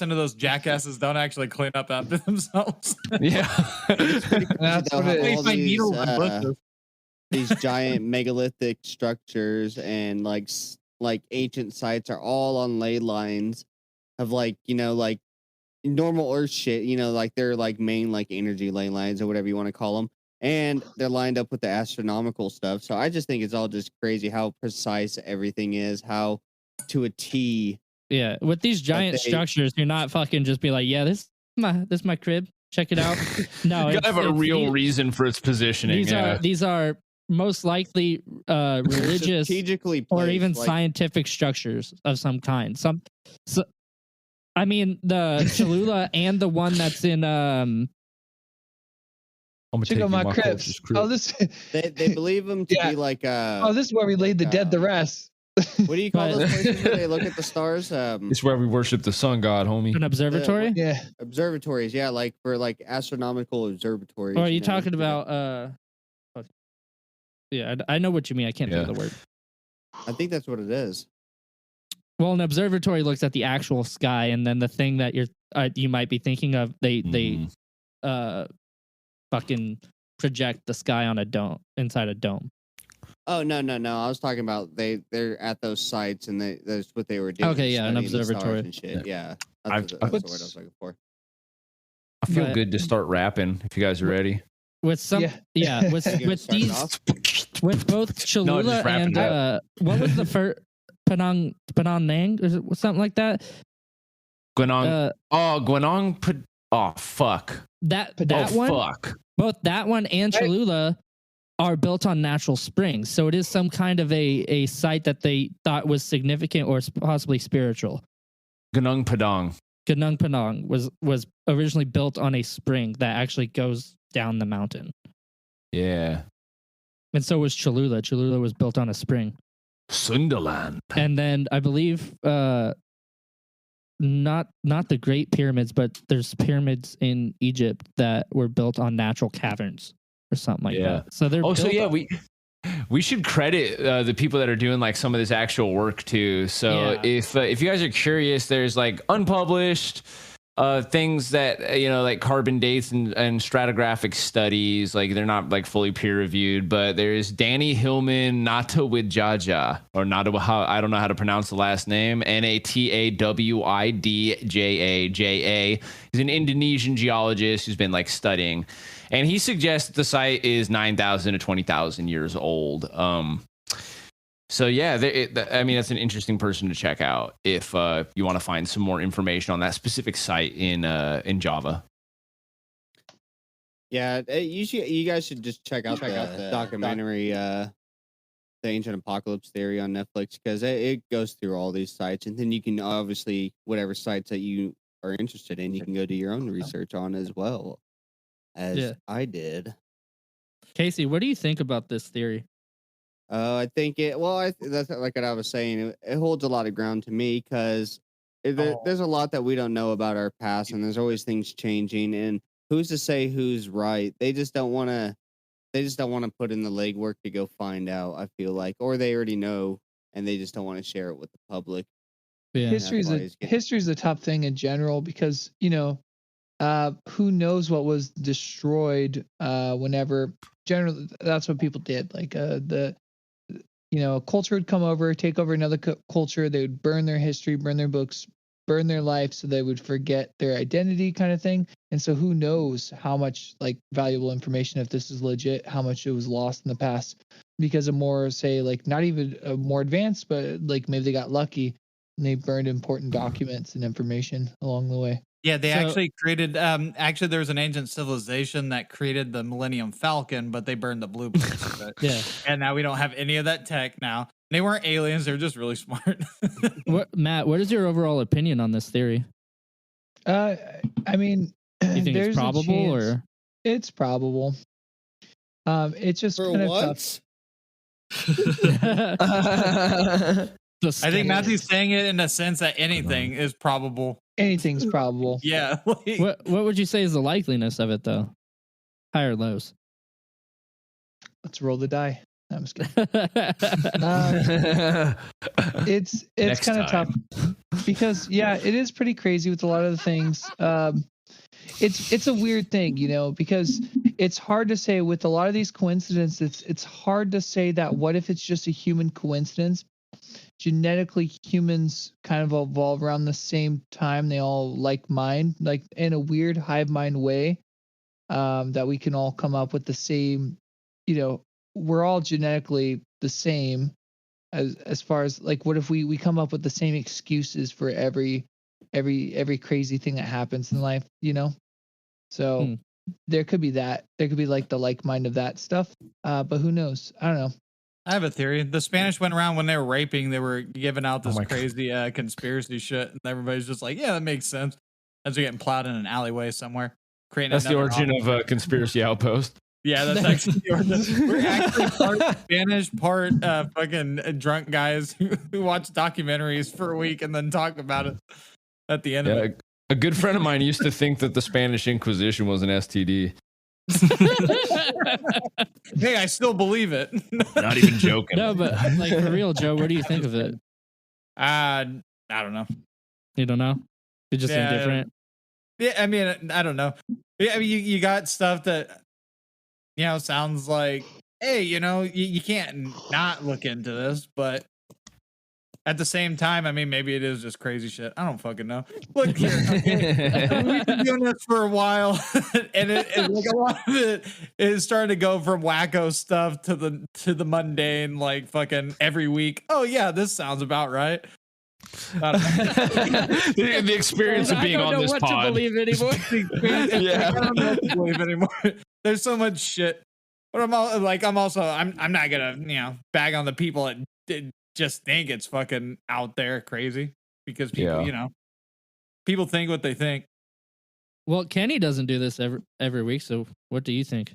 of those jackasses don't actually clean up after themselves. Yeah. That's what it is. These giant megalithic structures and like ancient sites are all on ley lines of like normal Earth shit, like they're like main like energy ley lines or whatever you want to call them, and they're lined up with the astronomical stuff. So I just think it's all just crazy how precise everything is, how to a T. Yeah, with these giant structures, you're not fucking just be like, yeah, this is my crib. Check it out. No, you gotta have a real reason for its positioning. These are most likely religious strategically placed, or even scientific structures of some kind. I mean, the Cholula and the one that's in I'm gonna check out my cribs. Oh, this they believe them to be like this is where we laid the dead to rest. What do you call those places where they look at the stars? It's where we worship the sun god, homie. An observatory? Yeah. Observatories, yeah, like for like astronomical observatories. Or are you talking about yeah, I know what you mean. I can't think of the word. I think that's what it is. Well, an observatory looks at the actual sky, and then the thing that you might be thinking of, they fucking project the sky on a dome, inside a dome. Oh no! I was talking about they're at those sites and that's what they were doing. Okay, yeah, an observatory and shit. Yeah, that's the word I was looking for. I feel good to start rapping if you guys are ready. With some, with these, with both Cholula and what was the first Penang Nang or something like that? Gwenong. Gwenong. Oh fuck. That one. Fuck. Both that one and Cholula are built on natural springs, so it is some kind of a site that they thought was significant or possibly spiritual. Gunung Padang was originally built on a spring that actually goes down the mountain. Yeah. And so was Cholula. Cholula was built on a spring. Sundaland. And then I believe not the Great Pyramids, but there's pyramids in Egypt that were built on natural caverns or something like that. So they're we should credit the people that are doing like some of this actual work too. So if you guys are curious, there's like unpublished things that like carbon dates and stratigraphic studies, like they're not like fully peer reviewed, but there's Danny Hillman Natawijaya, or I don't know how to pronounce the last name, Natawidjaja. He's an Indonesian geologist who's been like studying, and he suggests the site is 9,000 to 20,000 years old. So yeah, I mean, that's an interesting person to check out if you want to find some more information on that specific site in Java. Yeah, you guys should just check out the documentary, The Ancient Apocalypse Theory on Netflix, because it goes through all these sites, and then you can obviously whatever sites that you are interested in, you can go do your own research on as well, as I did. Casey, what do you think about this theory? I think that's like what I was saying. It holds a lot of ground to me because there's a lot that we don't know about our past, and there's always things changing. And who's to say who's right? They just don't want to put in the legwork to go find out. I feel like, or they already know, and they just don't want to share it with the public. Yeah. History's a tough thing in general because who knows what was destroyed whenever. Generally, that's what people did. Like a culture would come over, take over another culture. They would burn their history, burn their books, burn their life, so they would forget their identity, kind of thing. And so, who knows how much like valuable information, if this is legit, how much it was lost in the past because of more, say, like not even more advanced, but like maybe they got lucky and they burned important documents and information along the way. Yeah, they actually created. Actually, there was an ancient civilization that created the Millennium Falcon, but they burned the blueprints of it. Yeah, and now we don't have any of that tech. Now they weren't aliens; they were just really smart. Matt, what is your overall opinion on this theory? I mean, you think it's probable, or it's probable? It's just for kind of once. I think Matthew's saying it in a sense that anything is probable. Anything's probable. Yeah. What would you say is the likeliness of it, though? High or lows? Let's roll the die. No, I'm just kidding. It's kind of tough because it is pretty crazy with a lot of the things. It's a weird thing, because it's hard to say with a lot of these coincidences. It's hard to say that what if it's just a human coincidence. genetically humans kind of evolve around the same time. They all like mind, like in a weird hive mind way, that we can all come up with the same, we're all genetically the same as far as like, what if we come up with the same excuses for every crazy thing that happens in life, So there could be that. There could be like the like mind of that stuff. But who knows? I don't know. I have a theory. The Spanish went around when they were raping, they were giving out this crazy conspiracy shit, and everybody's just like, yeah, that makes sense. As they're getting plowed in an alleyway somewhere. That's the origin of Conspiracy Outpost. Yeah, that's actually the origin. We're actually part Spanish, part fucking drunk guys who watch documentaries for a week and then talk about it at the end of it. A good friend of mine used to think that the Spanish Inquisition was an STD. Hey, I still believe it. Not even joking. No, but like for real, Joe, what do you think of it? I don't know. You don't know? It's just indifferent. Yeah, I mean, I don't know. Yeah, I mean, you got stuff that sounds like, hey, you can't not look into this, but at the same time, I mean, maybe it is just crazy shit. I don't fucking know. Look here, okay. We've been doing this for a while, and it like a lot of it is starting to go from wacko stuff to the mundane, like fucking every week. Oh yeah, this sounds about right. The experience of being on this pod. I don't know what to believe anymore. I don't know what to believe anymore. There's so much shit, but I'm not gonna bag on the people that just think it's fucking out there crazy, because people people think what they think. Well, Kenny doesn't do this every week, so what do you think?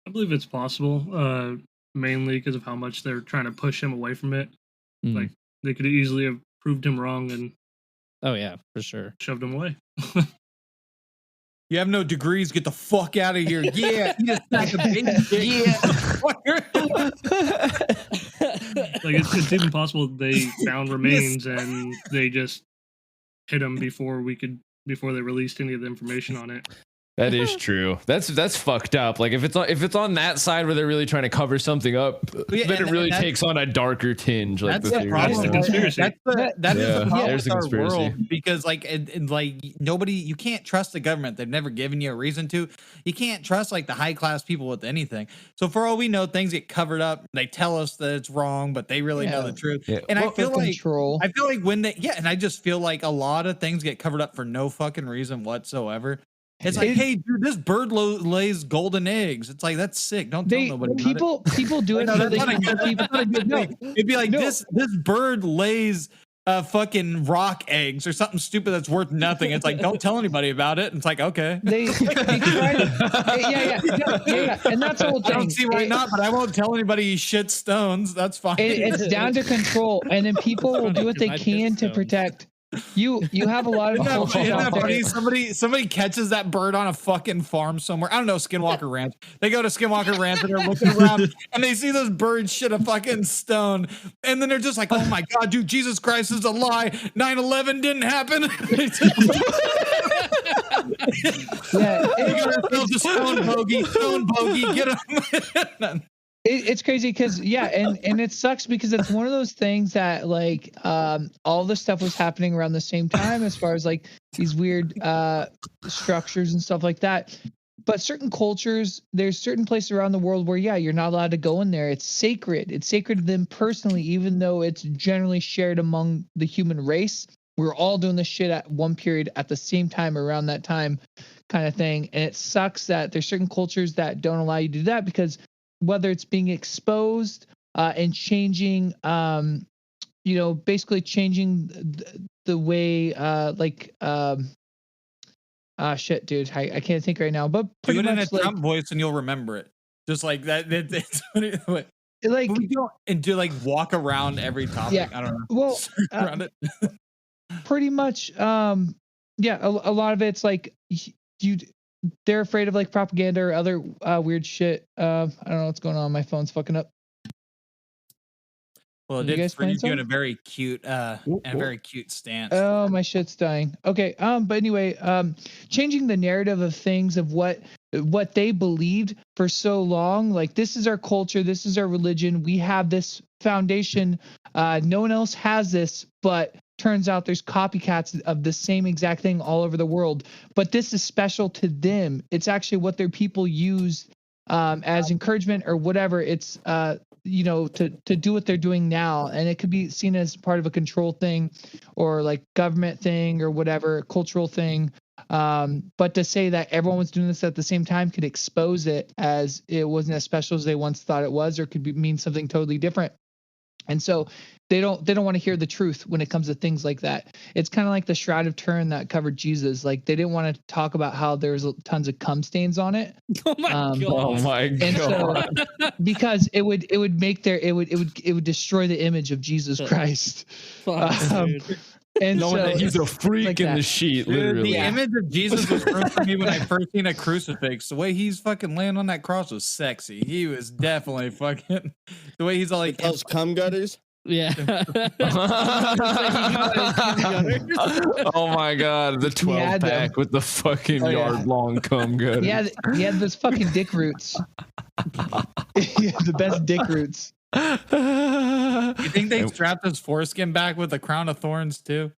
I believe it's possible, mainly because of how much they're trying to push him away from it. Like, they could easily have proved him wrong and for sure, shoved him away. You have no degrees, get the fuck out of here. Yeah, like it's even possible they found remains and they just hit him before they released any of the information on it. That is true. That's fucked up. Like if it's on that side where they're really trying to cover something up, then it really takes on a darker tinge. Like that's the problem. That's the problem with our world, because like nobody, you can't trust the government. They've never given you a reason to. You can't trust like the high class people with anything. So for all we know, things get covered up. They tell us that it's wrong, but they really know the truth. Yeah. And I feel like when and I just feel like a lot of things get covered up for no fucking reason whatsoever. It's like, hey, dude, this bird lays golden eggs. It's like, that's sick. Don't tell nobody. People do it. It'd be like this bird lays fucking rock eggs or something stupid that's worth nothing. It's like, don't tell anybody about it. And it's like, okay. They try to, and that's the whole thing. I don't see why not, but I won't tell anybody he shits stones. That's fine. It's down to control, and then people will do what they can to protect. You have a lot of isn't that funny? Somebody catches that bird on a fucking farm somewhere. I don't know, Skinwalker Ranch. They go to Skinwalker Ranch and they're looking around and they see this bird shit a fucking stone, and then they're just like, oh my god, dude, Jesus Christ is a lie. 9/11 didn't happen. Stone bogey, get him. It's crazy because and it sucks because it's one of those things that like all this stuff was happening around the same time as far as like these weird structures and stuff like that. But certain cultures, there's certain places around the world where you're not allowed to go in there. It's sacred. It's sacred to them personally, even though it's generally shared among the human race. We're all doing this shit at one period at the same time around that time, kind of thing. And it sucks that there's certain cultures that don't allow you to do that because whether it's being exposed and changing, basically changing the way, shit, dude, I can't think right now, but pretty much in a Trump voice and you'll remember it. Just like that. Like, and do like walk around every topic. Yeah. I don't know. Well, around it. Pretty much. A lot of it's like they're afraid of like propaganda or other weird shit. I don't know what's going on. My phone's fucking up. Well, it did freeze you in a very cute, stance. Oh, my shit's dying. Okay. But anyway, changing the narrative of things of what what they believed for so long. Like, this is our culture, this is our religion, we have this foundation, no one else has this, but turns out there's copycats of the same exact thing all over the world. But this is special to them. It's actually what their people use as encouragement or whatever. It's you know, to do what they're doing now, and it could be seen as part of a control thing or like government thing or whatever, cultural thing. But to say that everyone was doing this at the same time could expose it as it wasn't as special as they once thought it was, or could mean something totally different. And so they don't want to hear the truth when it comes to things like that. It's kind of like the Shroud of Turin that covered Jesus. Like, they didn't want to talk about how there's tons of cum stains on it. Oh my god! Oh my god! And so, because it would make it would destroy the image of Jesus Christ. And knowing so that he's a freak like in that. the sheet, Dude, literally. the image of Jesus was ruined for me when I first seen a crucifix. The way he's fucking laying on that cross was sexy. He was definitely fucking the way he's all like Those cum gutters. Yeah. Oh my god, the 12 pack with the fucking yard long cum gutters. He had those fucking dick roots. He had the best dick roots. You think they strapped his foreskin back with a crown of thorns too?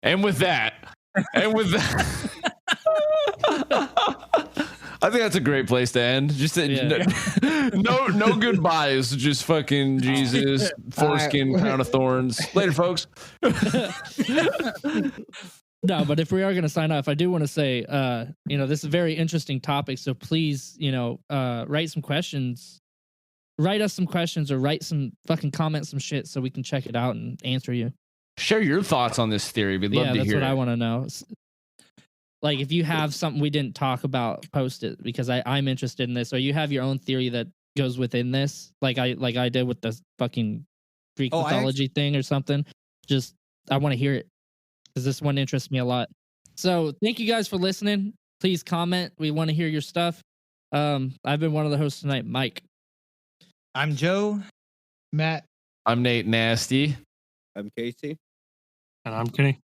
And with that, I think that's a great place to end. Just no goodbyes, just fucking Jesus, foreskin, crown of thorns. Later, folks. No, but if we are going to sign off, I do want to say, you know, this is a very interesting topic. So please, you know, write us some questions, or write some fucking comments, some shit, so we can check it out and answer you. Share your thoughts on this theory. We'd love to hear. That's what I want to know. Like, if you have something we didn't talk about, post it, because I'm interested in this. Or you have your own theory that goes within this, like I did with the fucking Greek mythology thing or something. Just, I want to hear it, because this one interests me a lot. So thank you guys for listening. Please comment. We want to hear your stuff. I've been one of the hosts tonight, Mike. I'm Joe. Matt. I'm Nate Nasty. I'm Casey. And I'm Kenny.